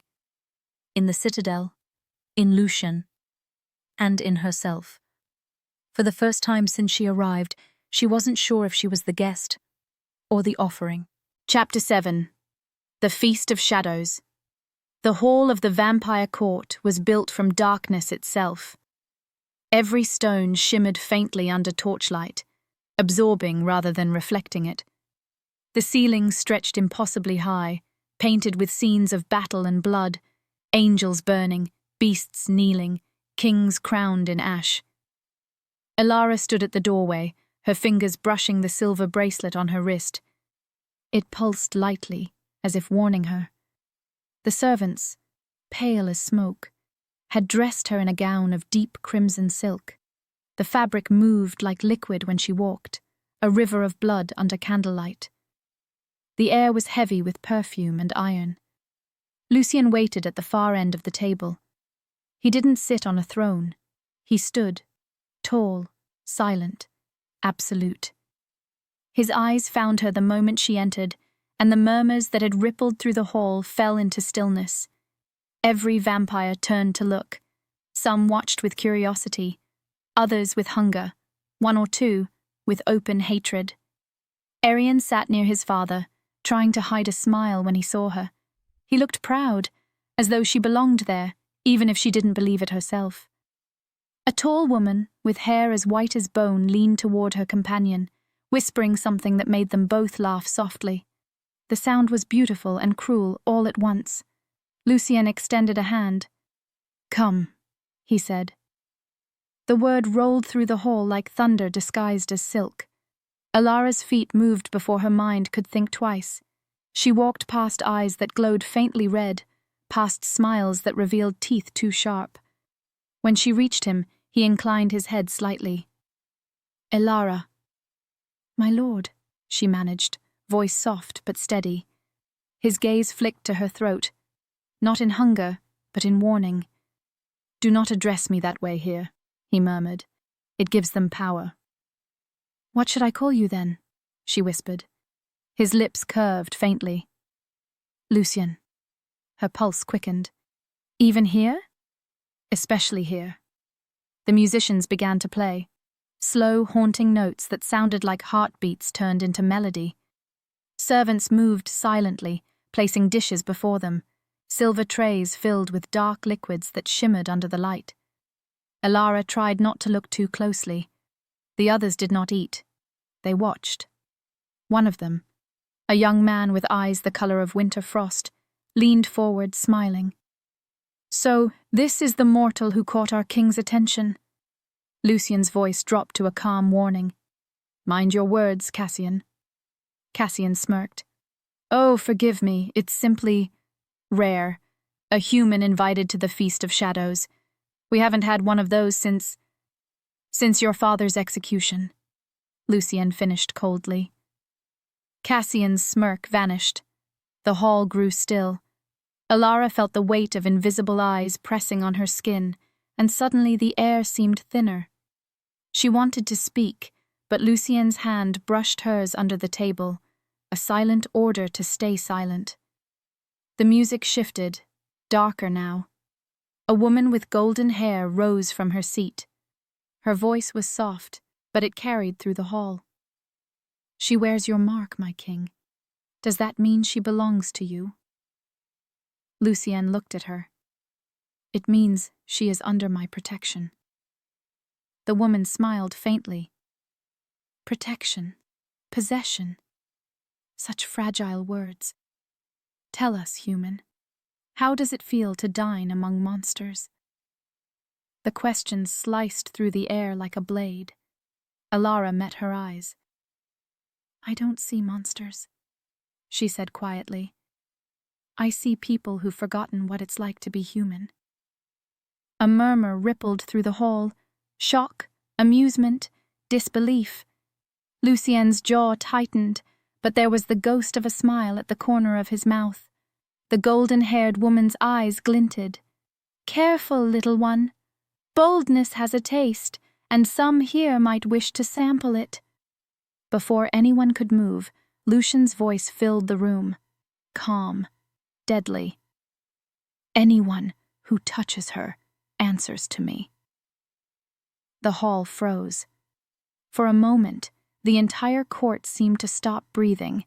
In the citadel, in Lucian, and in herself. For the first time since she arrived, she wasn't sure if she was the guest or the offering. Chapter 7. The Feast of Shadows. The hall of the vampire court was built from darkness itself. Every stone shimmered faintly under torchlight, absorbing rather than reflecting it. The ceilings stretched impossibly high, painted with scenes of battle and blood, Angels burning, beasts kneeling, kings crowned in ash. Elara stood at the doorway, her fingers brushing the silver bracelet on her wrist. It pulsed lightly, as if warning her. The servants, pale as smoke, had dressed her in a gown of deep crimson silk. The fabric moved like liquid when she walked, a river of blood under candlelight. The air was heavy with perfume and iron. Lucien waited at the far end of the table. He didn't sit on a throne. He stood, tall, silent, absolute. His eyes found her the moment she entered, and the murmurs that had rippled through the hall fell into stillness. Every vampire turned to look. Some watched with curiosity, others with hunger, one or two with open hatred. Arian sat near his father, trying to hide a smile when he saw her. He looked proud, as though she belonged there, even if she didn't believe it herself. A tall woman, with hair as white as bone, leaned toward her companion, whispering something that made them both laugh softly. The sound was beautiful and cruel all at once. Lucien extended a hand. "Come," he said. The word rolled through the hall like thunder disguised as silk. Elara's feet moved before her mind could think twice. She walked past eyes that glowed faintly red, past smiles that revealed teeth too sharp. When she reached him, he inclined his head slightly. "Elara." "My lord," she managed, voice soft but steady. His gaze flicked to her throat, not in hunger, but in warning. "Do not address me that way here," he murmured. "It gives them power." "What should I call you then?" she whispered. His lips curved faintly. "Lucien." Her pulse quickened. "Even here?" "Especially here." The musicians began to play. Slow, haunting notes that sounded like heartbeats turned into melody. Servants moved silently, placing dishes before them, silver trays filled with dark liquids that shimmered under the light. Elara tried not to look too closely. The others did not eat. They watched. One of them, a young man with eyes the color of winter frost, leaned forward, smiling. "So, this is the mortal who caught our king's attention." Lucien's voice dropped to a calm warning. "Mind your words, Cassian." Cassian smirked. "Oh, forgive me, it's simply rare. A human invited to the Feast of Shadows. We haven't had one of those since your father's execution," Lucien finished coldly. Cassian's smirk vanished. The hall grew still. Elara felt the weight of invisible eyes pressing on her skin, and suddenly the air seemed thinner. She wanted to speak, but Lucien's hand brushed hers under the table, a silent order to stay silent. The music shifted, darker now. A woman with golden hair rose from her seat. Her voice was soft, but it carried through the hall. "She wears your mark, my king. Does that mean she belongs to you?" Lucien looked at her. "It means she is under my protection." The woman smiled faintly. Protection, possession. Such fragile words. Tell us, human, how does it feel to dine among monsters? The question sliced through the air like a blade. Elara met her eyes. "I don't see monsters," she said quietly. "I see people who've forgotten what it's like to be human." A murmur rippled through the hall. Shock, amusement, disbelief. Lucien's jaw tightened, but there was the ghost of a smile at the corner of his mouth. The golden-haired woman's eyes glinted. "Careful, little one. Boldness has a taste, and some here might wish to sample it." Before anyone could move, Lucien's voice filled the room. Calm, deadly. "Anyone who touches her answers to me." The hall froze. For a moment, the entire court seemed to stop breathing.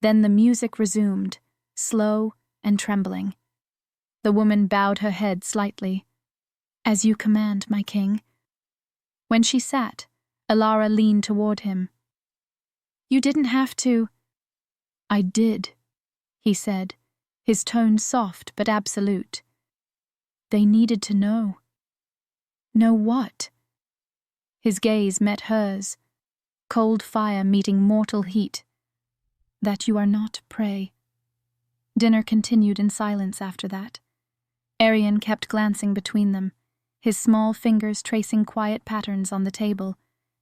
Then the music resumed, slow and trembling. The woman bowed her head slightly. "As you command, my king." When she sat, Elara leaned toward him. "You didn't have to." "I did," he said, his tone soft but absolute. They needed to know. Know what? His gaze met hers, cold fire meeting mortal heat. That you are not prey. Dinner continued in silence after that. Arian kept glancing between them, his small fingers tracing quiet patterns on the table,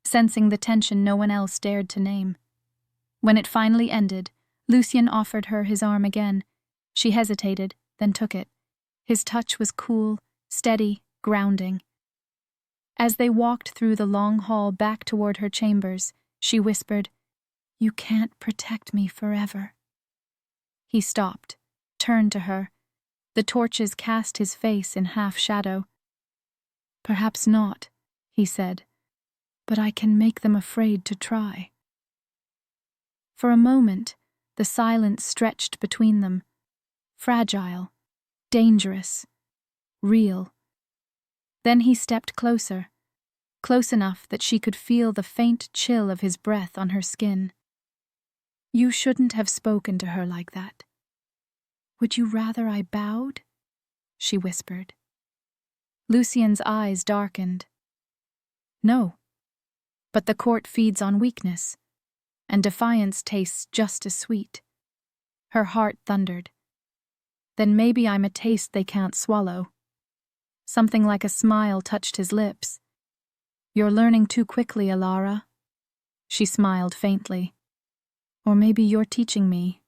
sensing the tension no one else dared to name. When it finally ended, Lucien offered her his arm again. She hesitated, then took it. His touch was cool, steady, grounding. As they walked through the long hall back toward her chambers, she whispered, "You can't protect me forever." He stopped, turned to her. The torches cast his face in half-shadow. "Perhaps not," he said, "but I can make them afraid to try." For a moment, the silence stretched between them, fragile, dangerous, real. Then he stepped closer, close enough that she could feel the faint chill of his breath on her skin. "You shouldn't have spoken to her like that. Would you rather I bowed?" she whispered. Lucien's eyes darkened. "No, but the court feeds on weakness, and defiance tastes just as sweet." Her heart thundered. "Then maybe I'm a taste they can't swallow." Something like a smile touched his lips. "You're learning too quickly, Elara." She smiled faintly. "Or maybe you're teaching me."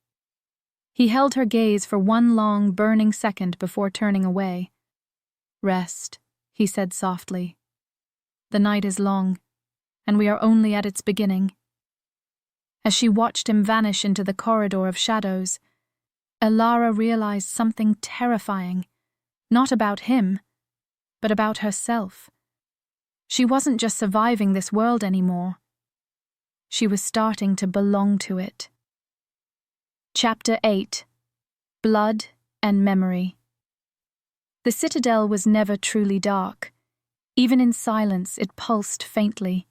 He held her gaze for one long, burning second before turning away. "Rest," he said softly. "The night is long, and we are only at its beginning." As she watched him vanish into the corridor of shadows, Elara realized something terrifying, not about him, but about herself. She wasn't just surviving this world anymore. She was starting to belong to it. Chapter 8. Blood and Memory. The citadel was never truly dark. Even in silence, it pulsed faintly,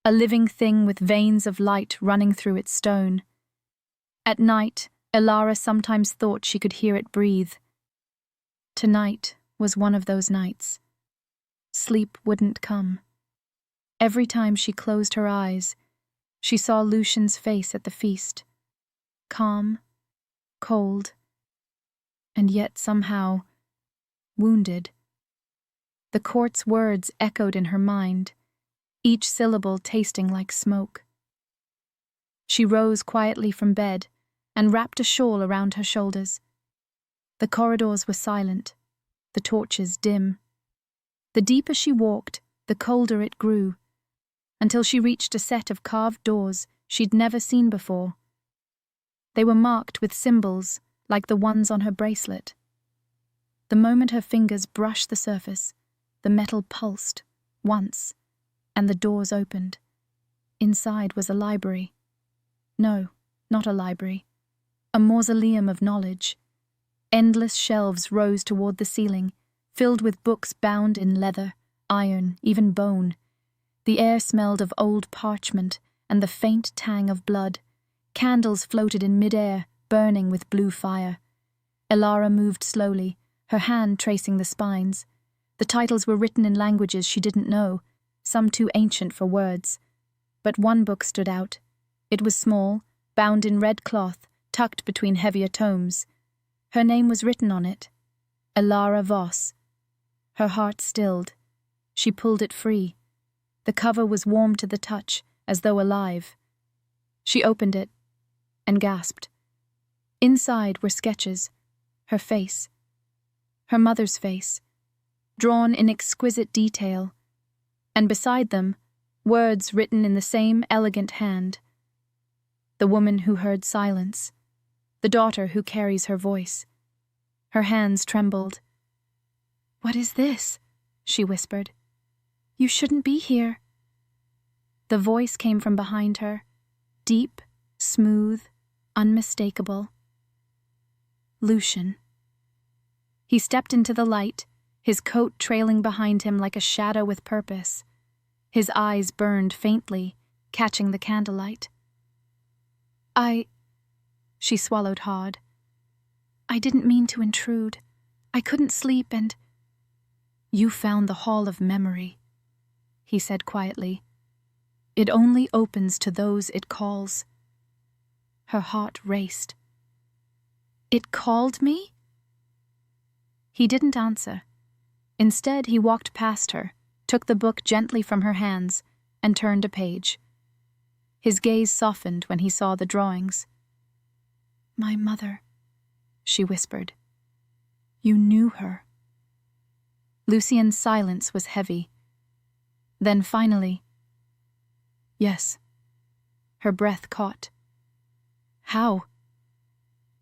a living thing with veins of light running through its stone. At night, Elara sometimes thought she could hear it breathe. Tonight was one of those nights. Sleep wouldn't come. Every time she closed her eyes, she saw Lucien's face at the feast. Calm, cold, and yet somehow wounded. The court's words echoed in her mind, each syllable tasting like smoke. She rose quietly from bed and wrapped a shawl around her shoulders. The corridors were silent, the torches dim. The deeper she walked, the colder it grew, until she reached a set of carved doors she'd never seen before. They were marked with symbols like the ones on her bracelet. The moment her fingers brushed the surface, the metal pulsed, once, and the doors opened. Inside was a library. No, not a library. A mausoleum of knowledge. Endless shelves rose toward the ceiling, filled with books bound in leather, iron, even bone. The air smelled of old parchment and the faint tang of blood. Candles floated in mid-air, burning with blue fire. Elara moved slowly, her hand tracing the spines. The titles were written in languages she didn't know, some too ancient for words. But one book stood out. It was small, bound in red cloth, tucked between heavier tomes. Her name was written on it, Elara Voss. Her heart stilled. She pulled it free. The cover was warm to the touch, as though alive. She opened it and gasped. Inside were sketches, her face, her mother's face, drawn in exquisite detail, and beside them, words written in the same elegant hand. The woman who heard silence, the daughter who carries her voice. Her hands trembled. "What is this?" she whispered. "You shouldn't be here." The voice came from behind her, deep, smooth, unmistakable. Lucien. He stepped into the light, his coat trailing behind him like a shadow with purpose. His eyes burned faintly, catching the candlelight. She swallowed hard. I didn't mean to intrude. I couldn't sleep and—" "You found the Hall of Memory," he said quietly. "It only opens to those it calls." Her heart raced. "It called me?" He didn't answer. Instead, he walked past her, took the book gently from her hands, and turned a page. His gaze softened when he saw the drawings. "My mother," she whispered. "You knew her." Lucien's silence was heavy. Then finally, "Yes." Her breath caught. "How?"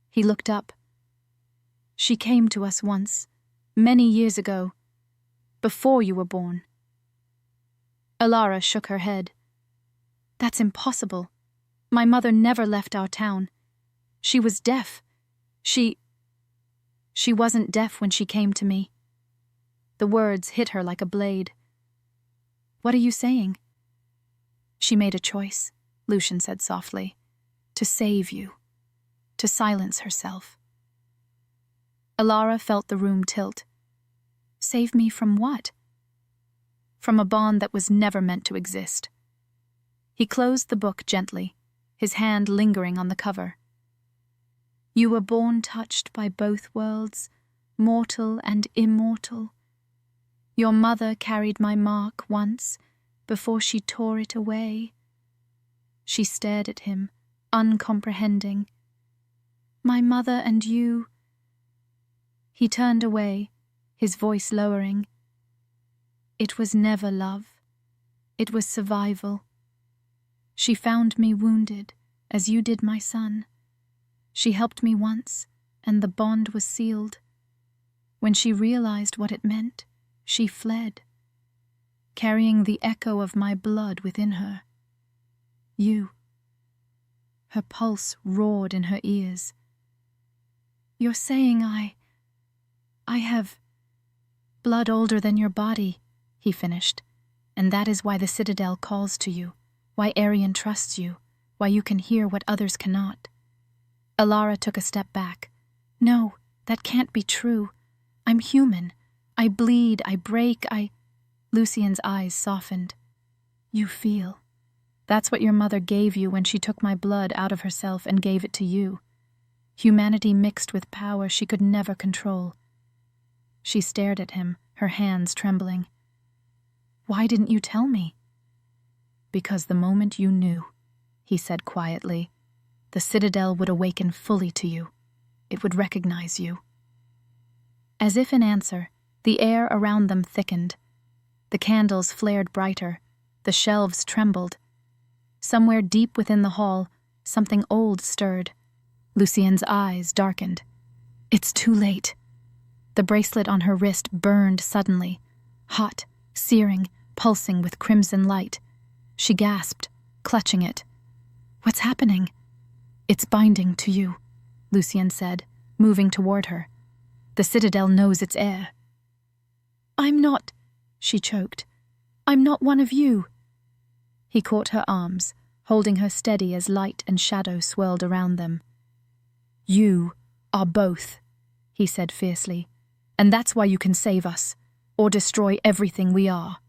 He looked up. "She came to us once, many years ago, before you were born." Elara shook her head. "That's impossible. My mother never left our town. She was deaf. She wasn't deaf when she came to me." The words hit her like a blade. "What are you saying?" "She made a choice," Lucian said softly, "to save you, to silence herself." Elara felt the room tilt. "Save me from what?" "From a bond that was never meant to exist." He closed the book gently, his hand lingering on the cover. "You were born touched by both worlds, mortal and immortal. Your mother carried my mark once, before she tore it away." She stared at him, uncomprehending. "My mother and you—" He turned away, his voice lowering. "It was never love. It was survival. She found me wounded, as you did my son. She helped me once, and the bond was sealed. When she realized what it meant, she fled, carrying the echo of my blood within her. You." Her pulse roared in her ears. "You're saying I have blood older than your body," he finished, "and that is why the Citadel calls to you, why Arian trusts you, why you can hear what others cannot." Elara took a step back. "No, that can't be true. I'm human. I bleed, I break, Lucien's eyes softened. "You feel. That's what your mother gave you when she took my blood out of herself and gave it to you. Humanity mixed with power she could never control." She stared at him, her hands trembling. "Why didn't you tell me?" "Because the moment you knew," he said quietly, "the Citadel would awaken fully to you. It would recognize you." As if in answer, the air around them thickened. The candles flared brighter, the shelves trembled. Somewhere deep within the hall, something old stirred. Lucien's eyes darkened. "It's too late." The bracelet on her wrist burned suddenly, hot, searing, pulsing with crimson light. She gasped, clutching it. "What's happening?" "It's binding to you," Lucien said, moving toward her. "The Citadel knows its heir." "I'm not," she choked. "I'm not one of you." He caught her arms, holding her steady as light and shadow swirled around them. "You are both," he said fiercely, "and that's why you can save us, or destroy everything we are."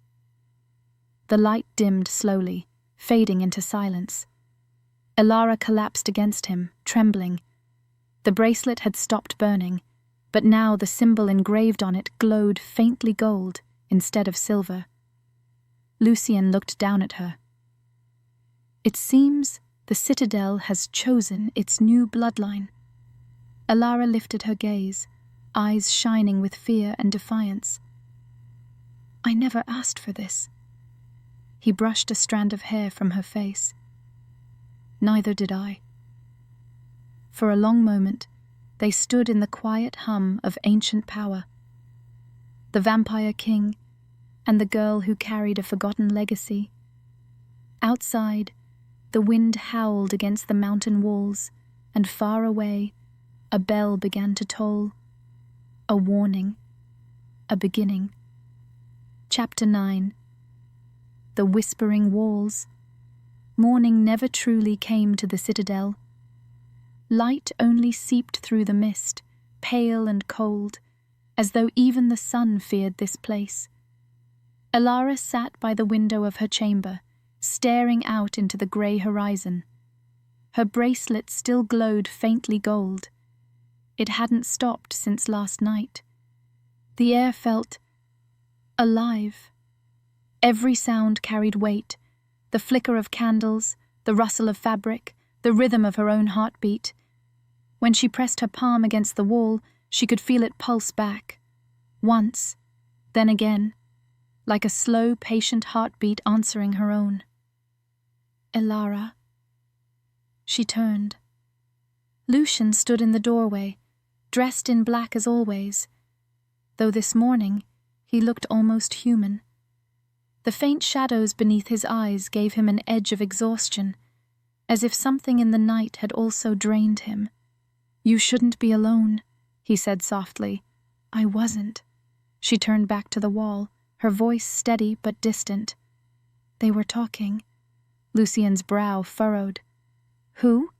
The light dimmed slowly, fading into silence. Elara collapsed against him, trembling. The bracelet had stopped burning, but now the symbol engraved on it glowed faintly gold instead of silver. Lucien looked down at her. "It seems the Citadel has chosen its new bloodline." Elara lifted her gaze, eyes shining with fear and defiance. "I never asked for this." He brushed a strand of hair from her face. "Neither did I." For a long moment, they stood in the quiet hum of ancient power. The vampire king, and the girl who carried a forgotten legacy. Outside, the wind howled against the mountain walls, and far away, a bell began to toll. A warning. A beginning. Chapter 9. The Whispering Walls. Morning never truly came to the Citadel. Light only seeped through the mist, pale and cold, as though even the sun feared this place. Elara sat by the window of her chamber, staring out into the grey horizon. Her bracelet still glowed faintly gold. It hadn't stopped since last night. The air felt alive. Every sound carried weight, the flicker of candles, the rustle of fabric, the rhythm of her own heartbeat. When she pressed her palm against the wall, she could feel it pulse back. Once, then again, like a slow, patient heartbeat answering her own. Elara. She turned. Lucian stood in the doorway, dressed in black as always, though this morning he looked almost human. The faint shadows beneath his eyes gave him an edge of exhaustion, as if something in the night had also drained him. "You shouldn't be alone," he said softly. "I wasn't." She turned back to the wall, her voice steady but distant. They were talking. Lucian's brow furrowed. "Who?"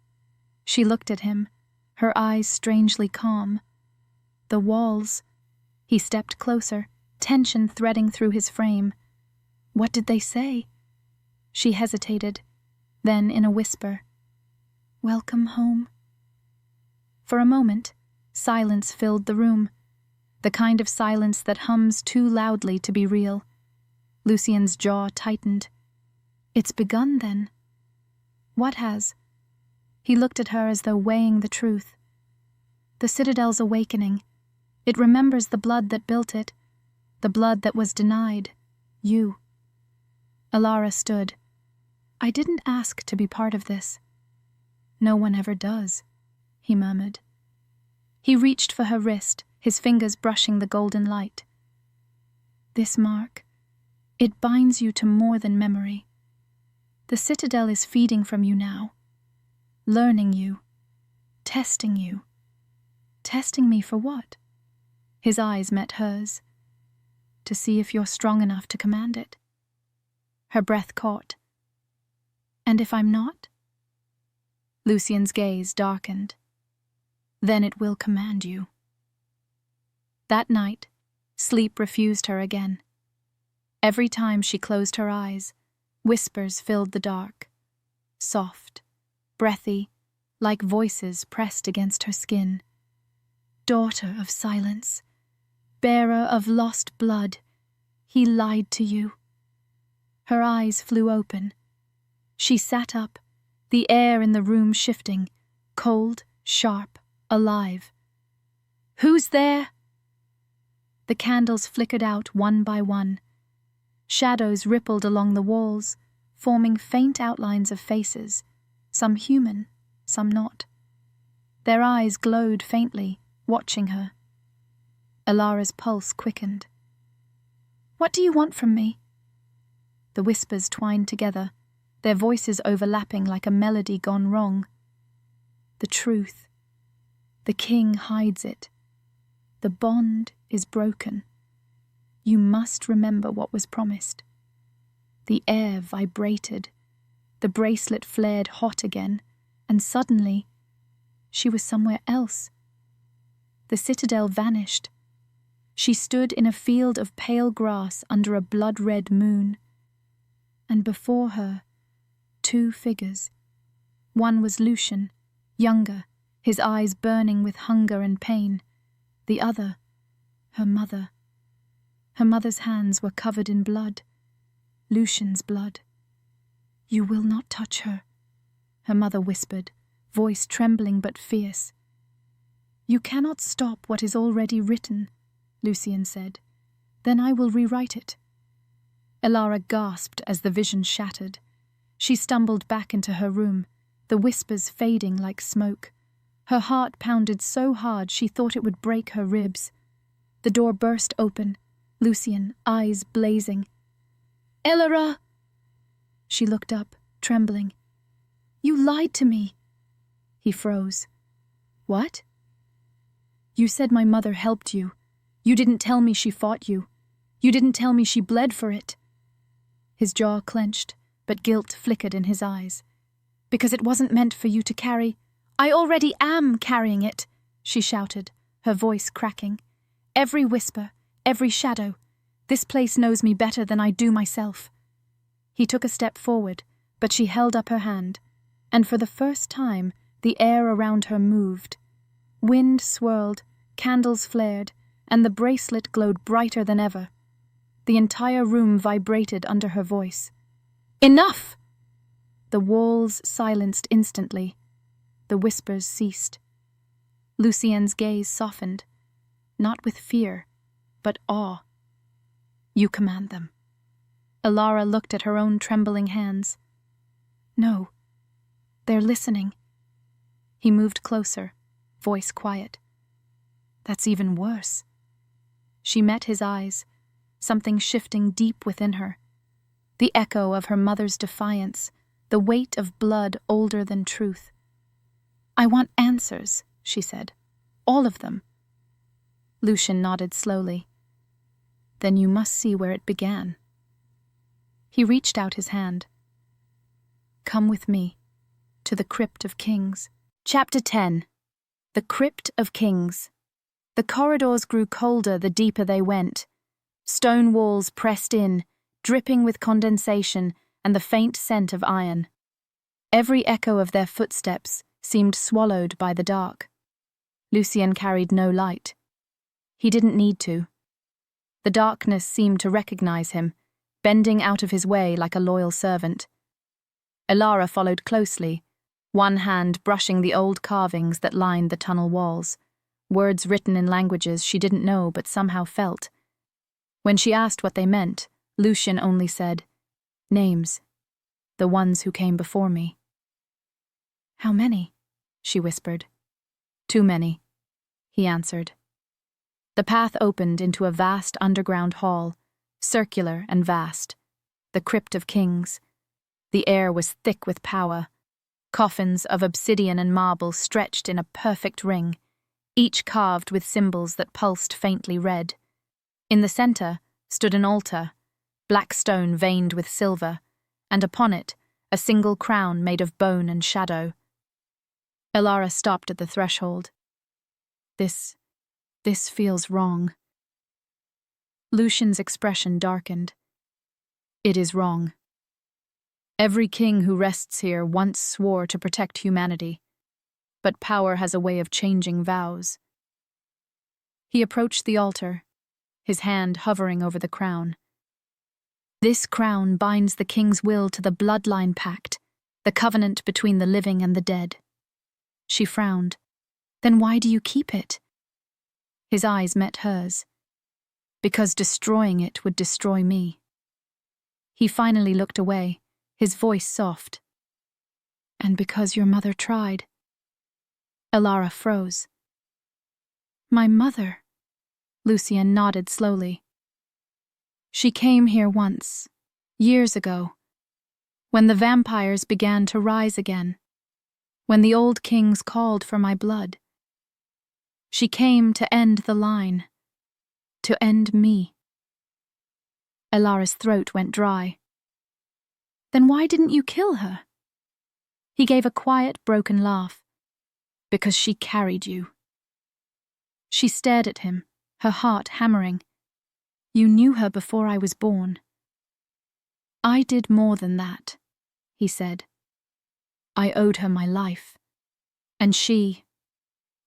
She looked at him, her eyes strangely calm. "The walls." He stepped closer, tension threading through his frame. "What did they say?" She hesitated, then in a whisper, "Welcome home." For a moment, silence filled the room, the kind of silence that hums too loudly to be real. Lucian's jaw tightened. "It's begun, then." "What has?" He looked at her as though weighing the truth. "The Citadel's awakening. It remembers the blood that built it, the blood that was denied. You." Elara stood. "I didn't ask to be part of this." "No one ever does," he murmured. He reached for her wrist, his fingers brushing the golden light. "This mark, it binds you to more than memory. The Citadel is feeding from you now, learning you, testing you." "Testing me for what?" His eyes met hers. "To see if you're strong enough to command it." Her breath caught. "And if I'm not?" Lucian's gaze darkened. "Then it will command you." That night, sleep refused her again. Every time she closed her eyes, whispers filled the dark, soft, breathy, like voices pressed against her skin. "Daughter of silence, bearer of lost blood, he lied to you." Her eyes flew open. She sat up, the air in the room shifting, cold, sharp, alive. "Who's there?" The candles flickered out one by one. Shadows rippled along the walls, forming faint outlines of faces, some human, some not. Their eyes glowed faintly, watching her. Elara's pulse quickened. "What do you want from me?" The whispers twined together, their voices overlapping like a melody gone wrong. "The truth. The king hides it. The bond is broken. You must remember what was promised." The air vibrated. The bracelet flared hot again, and suddenly, she was somewhere else. The Citadel vanished. She stood in a field of pale grass under a blood-red moon. And before her, two figures. One was Lucian, younger, his eyes burning with hunger and pain. The other, her mother. Her mother's hands were covered in blood. Lucian's blood. "You will not touch her," her mother whispered, voice trembling but fierce. "You cannot stop what is already written," Lucian said. "Then I will rewrite it." Elara gasped as the vision shattered. She stumbled back into her room, the whispers fading like smoke. Her heart pounded so hard she thought it would break her ribs. The door burst open, Lucian, eyes blazing. "Elara!" She looked up, trembling. "You lied to me." He froze. "What?" "You said my mother helped you. You didn't tell me she fought you. You didn't tell me she bled for it." His jaw clenched, but guilt flickered in his eyes. "Because it wasn't meant for you to carry." "I already am carrying it," she shouted, her voice cracking. "Every whisper, every shadow. This place knows me better than I do myself." He took a step forward, but she held up her hand, and for the first time the air around her moved. Wind swirled, candles flared, and the bracelet glowed brighter than ever. The entire room vibrated under her voice. "Enough!" The walls silenced instantly. The whispers ceased. Lucien's gaze softened, not with fear, but awe. "You command them." Elara looked at her own trembling hands. "No, they're listening." He moved closer, voice quiet. "That's even worse." She met his eyes, something shifting deep within her. The echo of her mother's defiance, the weight of blood older than truth. "I want answers," she said. "All of them." Lucien nodded slowly. "Then you must see where it began." He reached out his hand. "Come with me, to the Crypt of Kings." Chapter 10. The Crypt of Kings. The corridors grew colder the deeper they went. Stone walls pressed in, dripping with condensation and the faint scent of iron. Every echo of their footsteps seemed swallowed by the dark. Lucien carried no light. He didn't need to. The darkness seemed to recognize him, bending out of his way like a loyal servant. Elara followed closely, one hand brushing the old carvings that lined the tunnel walls, words written in languages she didn't know but somehow felt. When she asked what they meant, Lucien only said, "Names. The ones who came before me." "How many?" she whispered. "Too many," he answered. The path opened into a vast underground hall, circular and vast, the Crypt of Kings. The air was thick with power. Coffins of obsidian and marble stretched in a perfect ring, each carved with symbols that pulsed faintly red. In the center stood an altar, black stone veined with silver, and upon it a single crown made of bone and shadow. Elara stopped at the threshold. This feels wrong." Lucien's expression darkened. "It is wrong. Every king who rests here once swore to protect humanity, but power has a way of changing vows." He approached the altar, his hand hovering over the crown. "This crown binds the king's will to the bloodline pact, the covenant between the living and the dead." She frowned. "Then why do you keep it?" His eyes met hers. "Because destroying it would destroy me." He finally looked away, his voice soft. "And because your mother tried." Elara froze. "My mother?" Lucien nodded slowly. "She came here once, years ago, when the vampires began to rise again, when the old kings called for my blood. She came to end the line, to end me." Elara's throat went dry. "Then why didn't you kill her?" He gave a quiet, broken laugh. "Because she carried you." She stared at him, her heart hammering. "You knew her before I was born." "I did more than that," he said. "I owed her my life, and she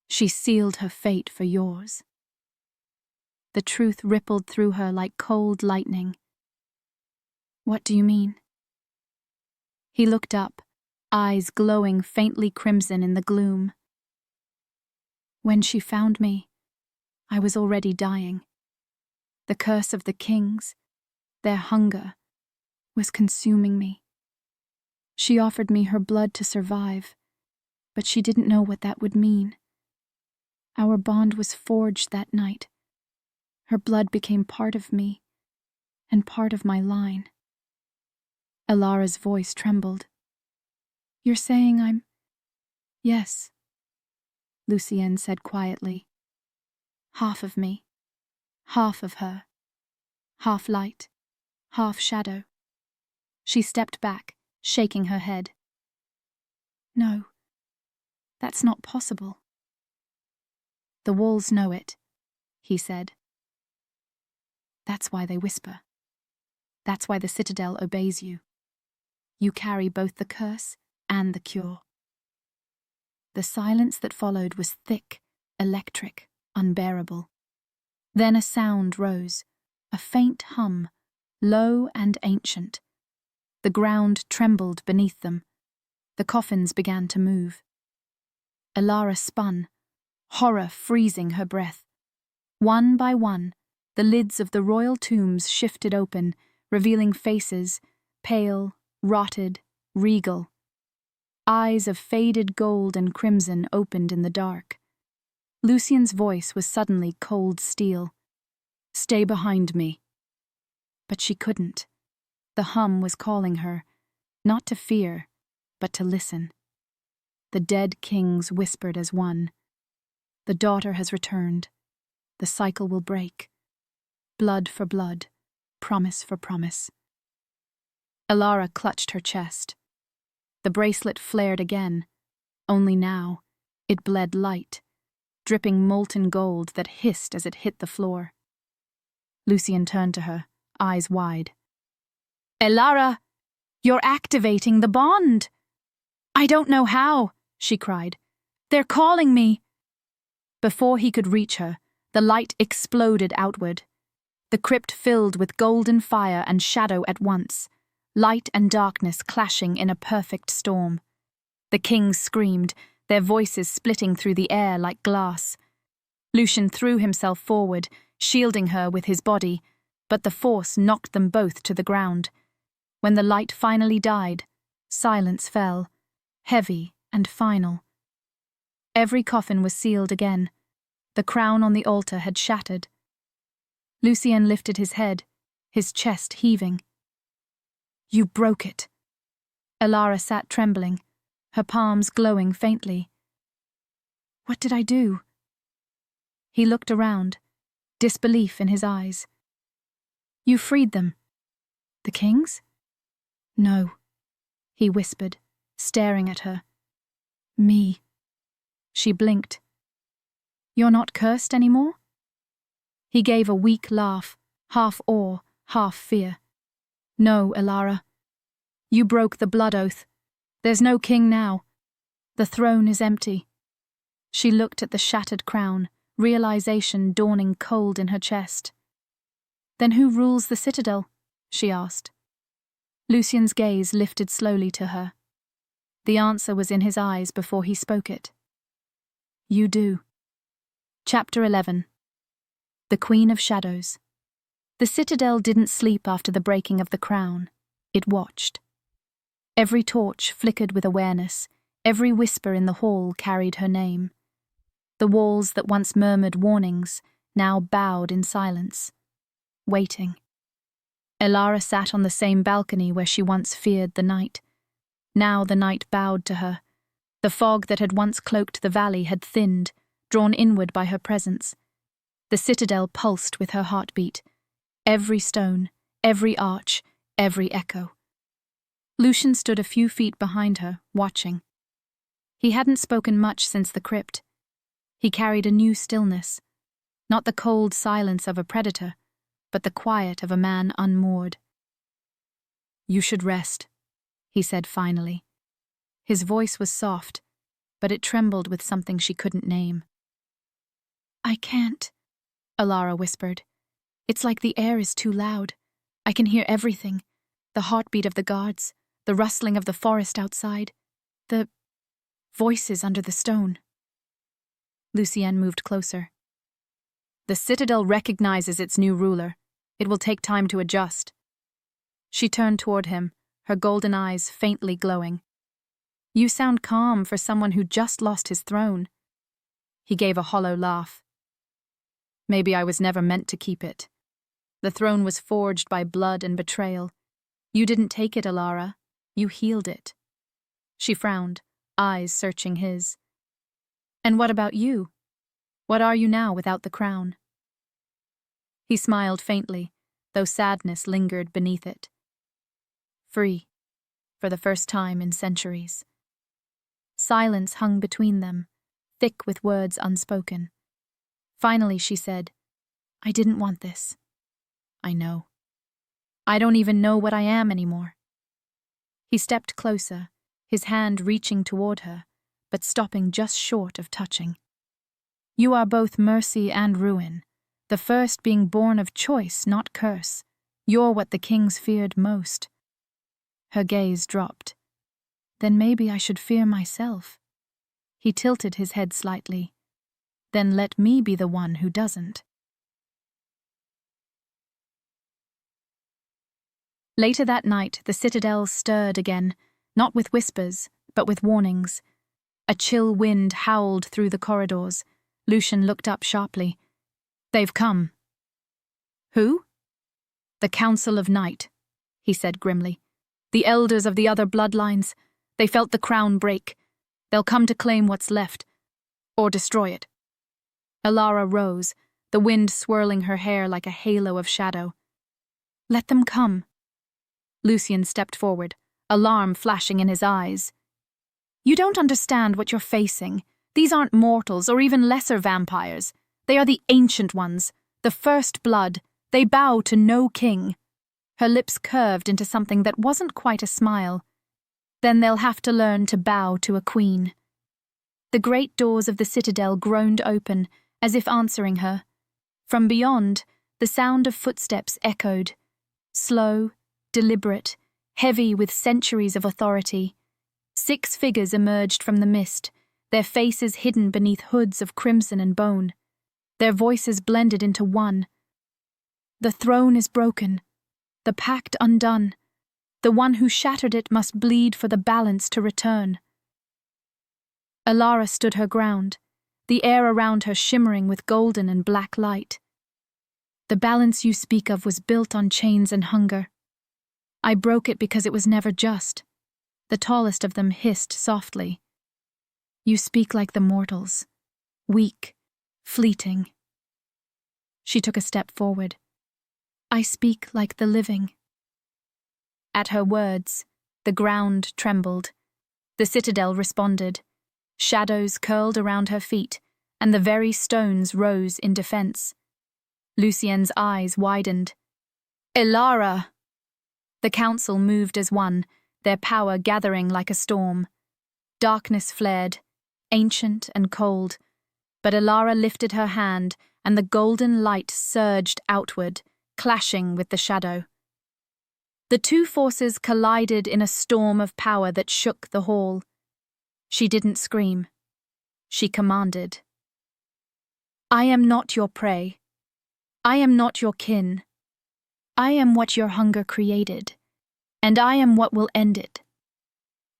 sealed her fate for yours." The truth rippled through her like cold lightning. "What do you mean?" He looked up, eyes glowing faintly crimson in the gloom. "When she found me, I was already dying. The curse of the kings, their hunger, was consuming me. She offered me her blood to survive, but she didn't know what that would mean. Our bond was forged that night. Her blood became part of me, and part of my line." Elara's voice trembled. "You're saying I'm—" "Yes," Lucien said quietly. "Half of me, half of her, half light, half shadow." She stepped back, shaking her head. "No, that's not possible." The walls know it, he said. That's why they whisper. That's why the citadel obeys you. You carry both the curse and the cure. The silence that followed was thick, electric, unbearable. Then a sound rose, a faint hum, low and ancient. The ground trembled beneath them. The coffins began to move. Elara spun, horror freezing her breath. One by one, the lids of the royal tombs shifted open, revealing faces, pale, rotted, regal. Eyes of faded gold and crimson opened in the dark. Lucien's voice was suddenly cold steel. "Stay behind me." But she couldn't. The hum was calling her, not to fear, but to listen. The dead kings whispered as one. The daughter has returned. The cycle will break. Blood for blood, promise for promise. Elara clutched her chest. The bracelet flared again, only now it bled light, dripping molten gold that hissed as it hit the floor. Lucien turned to her, eyes wide. "Elara, you're activating the bond!" "I don't know how," she cried. "They're calling me." Before he could reach her, the light exploded outward. The crypt filled with golden fire and shadow at once, light and darkness clashing in a perfect storm. The kings screamed, their voices splitting through the air like glass. Lucien threw himself forward, shielding her with his body, but the force knocked them both to the ground. When the light finally died, silence fell, heavy and final. Every coffin was sealed again. The crown on the altar had shattered. Lucien lifted his head, his chest heaving. "You broke it." Elara sat trembling, her palms glowing faintly. "What did I do?" He looked around, disbelief in his eyes. "You freed them." "The kings?" "No," he whispered, staring at her. "Me." She blinked. "You're not cursed anymore?" He gave a weak laugh, half awe, half fear. "No, Elara. You broke the blood oath. There's no king now. The throne is empty." She looked at the shattered crown, realization dawning cold in her chest. "Then who rules the citadel?" she asked. Lucien's gaze lifted slowly to her. The answer was in his eyes before he spoke it. "You do." Chapter 11. The Queen of Shadows. The citadel didn't sleep after the breaking of the crown. It watched. Every torch flickered with awareness. Every whisper in the hall carried her name. The walls that once murmured warnings now bowed in silence, waiting. Elara sat on the same balcony where she once feared the night. Now the night bowed to her. The fog that had once cloaked the valley had thinned, drawn inward by her presence. The citadel pulsed with her heartbeat. Every stone, every arch, every echo. Lucien stood a few feet behind her, watching. He hadn't spoken much since the crypt. He carried a new stillness, not the cold silence of a predator, but the quiet of a man unmoored. "You should rest," he said finally. His voice was soft, but it trembled with something she couldn't name. "I can't," Elara whispered. "It's like the air is too loud. I can hear everything. The heartbeat of the guards, the rustling of the forest outside, the voices under the stone." Lucien moved closer. "The citadel recognizes its new ruler. It will take time to adjust." She turned toward him, her golden eyes faintly glowing. "You sound calm for someone who just lost his throne." He gave a hollow laugh. "Maybe I was never meant to keep it. The throne was forged by blood and betrayal. You didn't take it, Elara. You healed it." She frowned, eyes searching his. "And what about you? What are you now without the crown?" He smiled faintly, though sadness lingered beneath it. "Free, for the first time in centuries." Silence hung between them, thick with words unspoken. Finally, she said, "I didn't want this." "I know. I don't even know what I am anymore." He stepped closer, his hand reaching toward her, but stopping just short of touching. "You are both mercy and ruin, the first being born of choice, not curse. You're what the kings feared most." Her gaze dropped. "Then maybe I should fear myself." He tilted his head slightly. "Then let me be the one who doesn't." Later that night, the citadel stirred again, not with whispers, but with warnings. A chill wind howled through the corridors. Lucian looked up sharply. "They've come." "Who?" "The Council of Night," he said grimly. "The elders of the other bloodlines. They felt the crown break. They'll come to claim what's left, or destroy it." Elara rose, the wind swirling her hair like a halo of shadow. "Let them come." Lucian stepped forward, alarm flashing in his eyes. "You don't understand what you're facing. These aren't mortals or even lesser vampires. They are the ancient ones, the first blood. They bow to no king." Her lips curved into something that wasn't quite a smile. "Then they'll have to learn to bow to a queen." The great doors of the citadel groaned open, as if answering her. From beyond, the sound of footsteps echoed. Slow, deliberate, heavy with centuries of authority. 6 figures emerged from the mist, their faces hidden beneath hoods of crimson and bone. Their voices blended into one. "The throne is broken, the pact undone. The one who shattered it must bleed for the balance to return." Elara stood her ground, the air around her shimmering with golden and black light. "The balance you speak of was built on chains and hunger. I broke it because it was never just." The tallest of them hissed softly. "You speak like the mortals, weak, fleeting." She took a step forward. "I speak like the living." At her words, the ground trembled. The citadel responded. Shadows curled around her feet, and the very stones rose in defense. Lucien's eyes widened. "Elara!" The council moved as one, their power gathering like a storm. Darkness flared, ancient and cold, but Elara lifted her hand, and the golden light surged outward, clashing with the shadow. The two forces collided in a storm of power that shook the hall. She didn't scream. She commanded. "I am not your prey. I am not your kin. I am what your hunger created, and I am what will end it."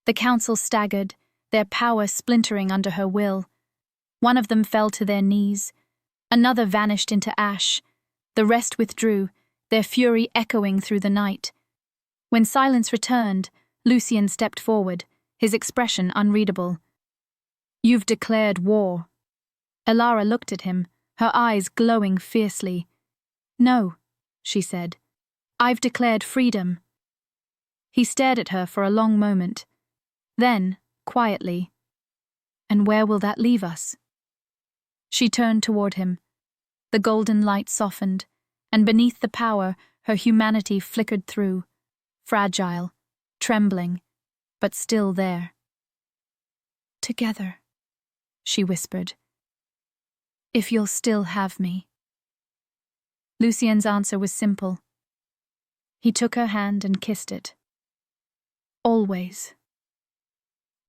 The council staggered, their power splintering under her will. One of them fell to their knees. Another vanished into ash. The rest withdrew, their fury echoing through the night. When silence returned, Lucian stepped forward, his expression unreadable. "You've declared war." Elara looked at him, her eyes glowing fiercely. "No," she said. "I've declared freedom." He stared at her for a long moment. Then, quietly, "And where will that leave us?" She turned toward him. The golden light softened, and beneath the power, her humanity flickered through, fragile, trembling, but still there. "Together," she whispered. "If you'll still have me." Lucien's answer was simple. He took her hand and kissed it. "Always."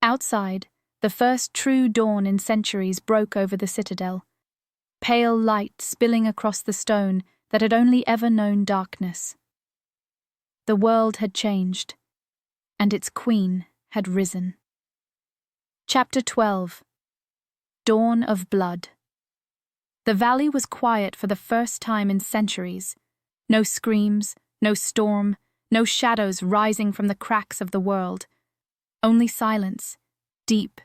Outside, the first true dawn in centuries broke over the citadel, pale light spilling across the stone that had only ever known darkness. The world had changed, and its queen had risen. Chapter 12. Dawn of Blood. The valley was quiet for the first time in centuries. No screams, no storm, no shadows rising from the cracks of the world. Only silence, deep,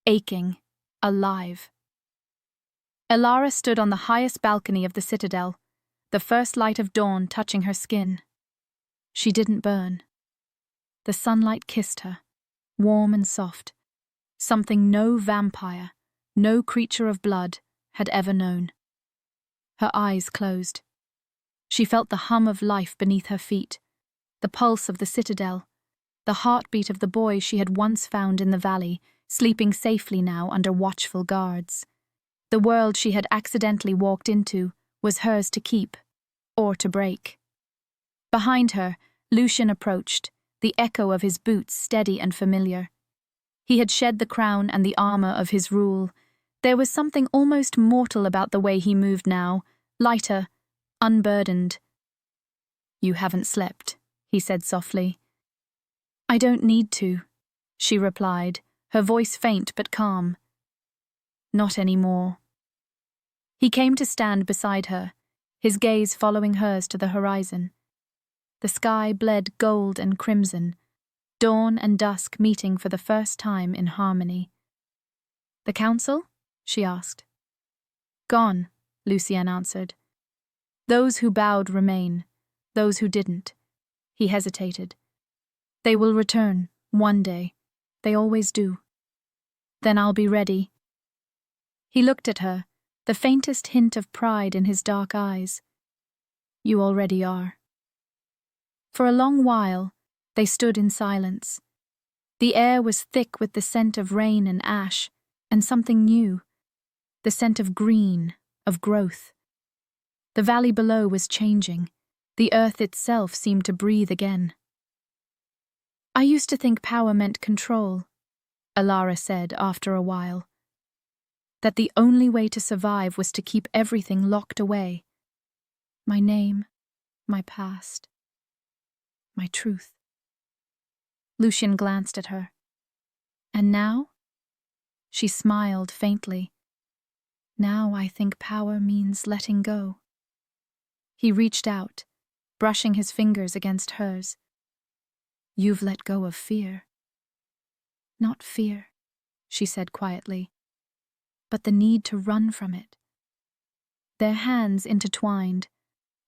aching, alive. Elara stood on the highest balcony of the citadel, the first light of dawn touching her skin. She didn't burn. The sunlight kissed her, warm and soft, something no vampire, no creature of blood, had ever known. Her eyes closed. She felt the hum of life beneath her feet, the pulse of the citadel, the heartbeat of the boy she had once found in the valley, sleeping safely now under watchful guards. The world she had accidentally walked into was hers to keep, or to break. Behind her, Lucian approached, the echo of his boots steady and familiar. He had shed the crown and the armor of his rule. There was something almost mortal about the way he moved now, lighter, unburdened. "You haven't slept," he said softly. "I don't need to," she replied, her voice faint but calm. "Not anymore." He came to stand beside her, his gaze following hers to the horizon. The sky bled gold and crimson, dawn and dusk meeting for the first time in harmony. "The council?" she asked. "Gone," Lucian answered. "Those who bowed remain, those who didn't." He hesitated. "They will return, one day. They always do. Then I'll be ready." He looked at her, the faintest hint of pride in his dark eyes. "You already are." For a long while, they stood in silence. The air was thick with the scent of rain and ash, and something new, the scent of green, of growth. The valley below was changing. The earth itself seemed to breathe again. "I used to think power meant control," Elara said after a while. "That the only way to survive was to keep everything locked away. My name, my past, my truth." Lucian glanced at her. "And now?" She smiled faintly. "Now I think power means letting go." He reached out, brushing his fingers against hers. "You've let go of fear." "Not fear," she said quietly, "but the need to run from it." Their hands intertwined,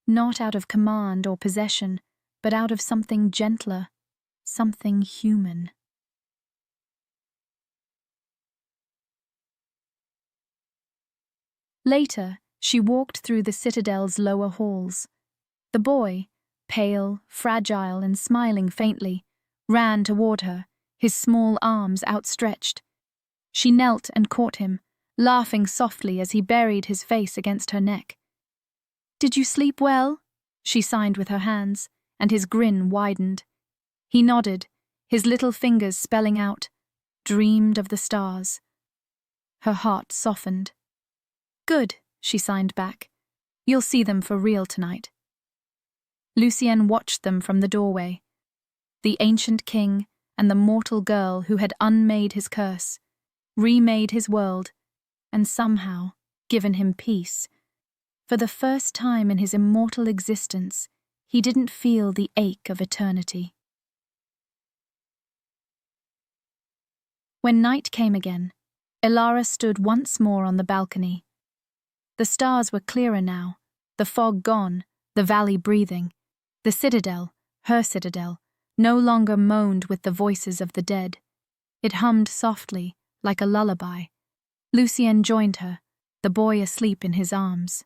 not out of command or possession, but out of something gentler, something human. Later, she walked through the citadel's lower halls. The boy, pale, fragile, and smiling faintly, ran toward her, his small arms outstretched. She knelt and caught him, laughing softly as he buried his face against her neck. "Did you sleep well?" she signed with her hands, and his grin widened. He nodded, his little fingers spelling out, "Dreamed of the stars." Her heart softened. "Good," she signed back. "You'll see them for real tonight." Lucian watched them from the doorway. The ancient king and the mortal girl who had unmade his curse, remade his world, and somehow given him peace. For the first time in his immortal existence, he didn't feel the ache of eternity. When night came again, Elara stood once more on the balcony. The stars were clearer now, the fog gone, the valley breathing. The citadel, her citadel, no longer moaned with the voices of the dead. It hummed softly, like a lullaby. Lucian joined her, the boy asleep in his arms.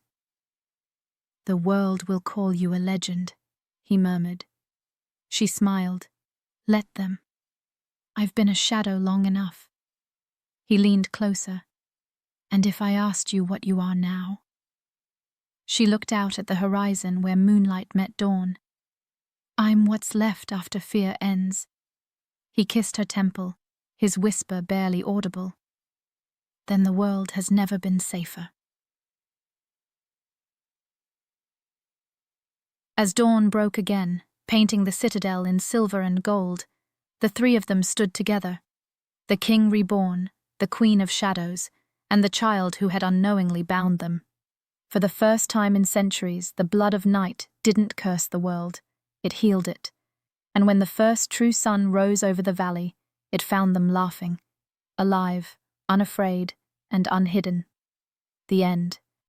"The world will call you a legend," he murmured. She smiled. "Let them. I've been a shadow long enough." He leaned closer. "And if I asked you what you are now?" She looked out at the horizon where moonlight met dawn. "I'm what's left after fear ends." He kissed her temple, his whisper barely audible. "Then the world has never been safer." As dawn broke again, painting the citadel in silver and gold, the three of them stood together, the king reborn, the queen of shadows, and the child who had unknowingly bound them. For the first time in centuries, the blood of night didn't curse the world, it healed it. And when the first true sun rose over the valley, it found them laughing, alive, unafraid, and unhidden. The end.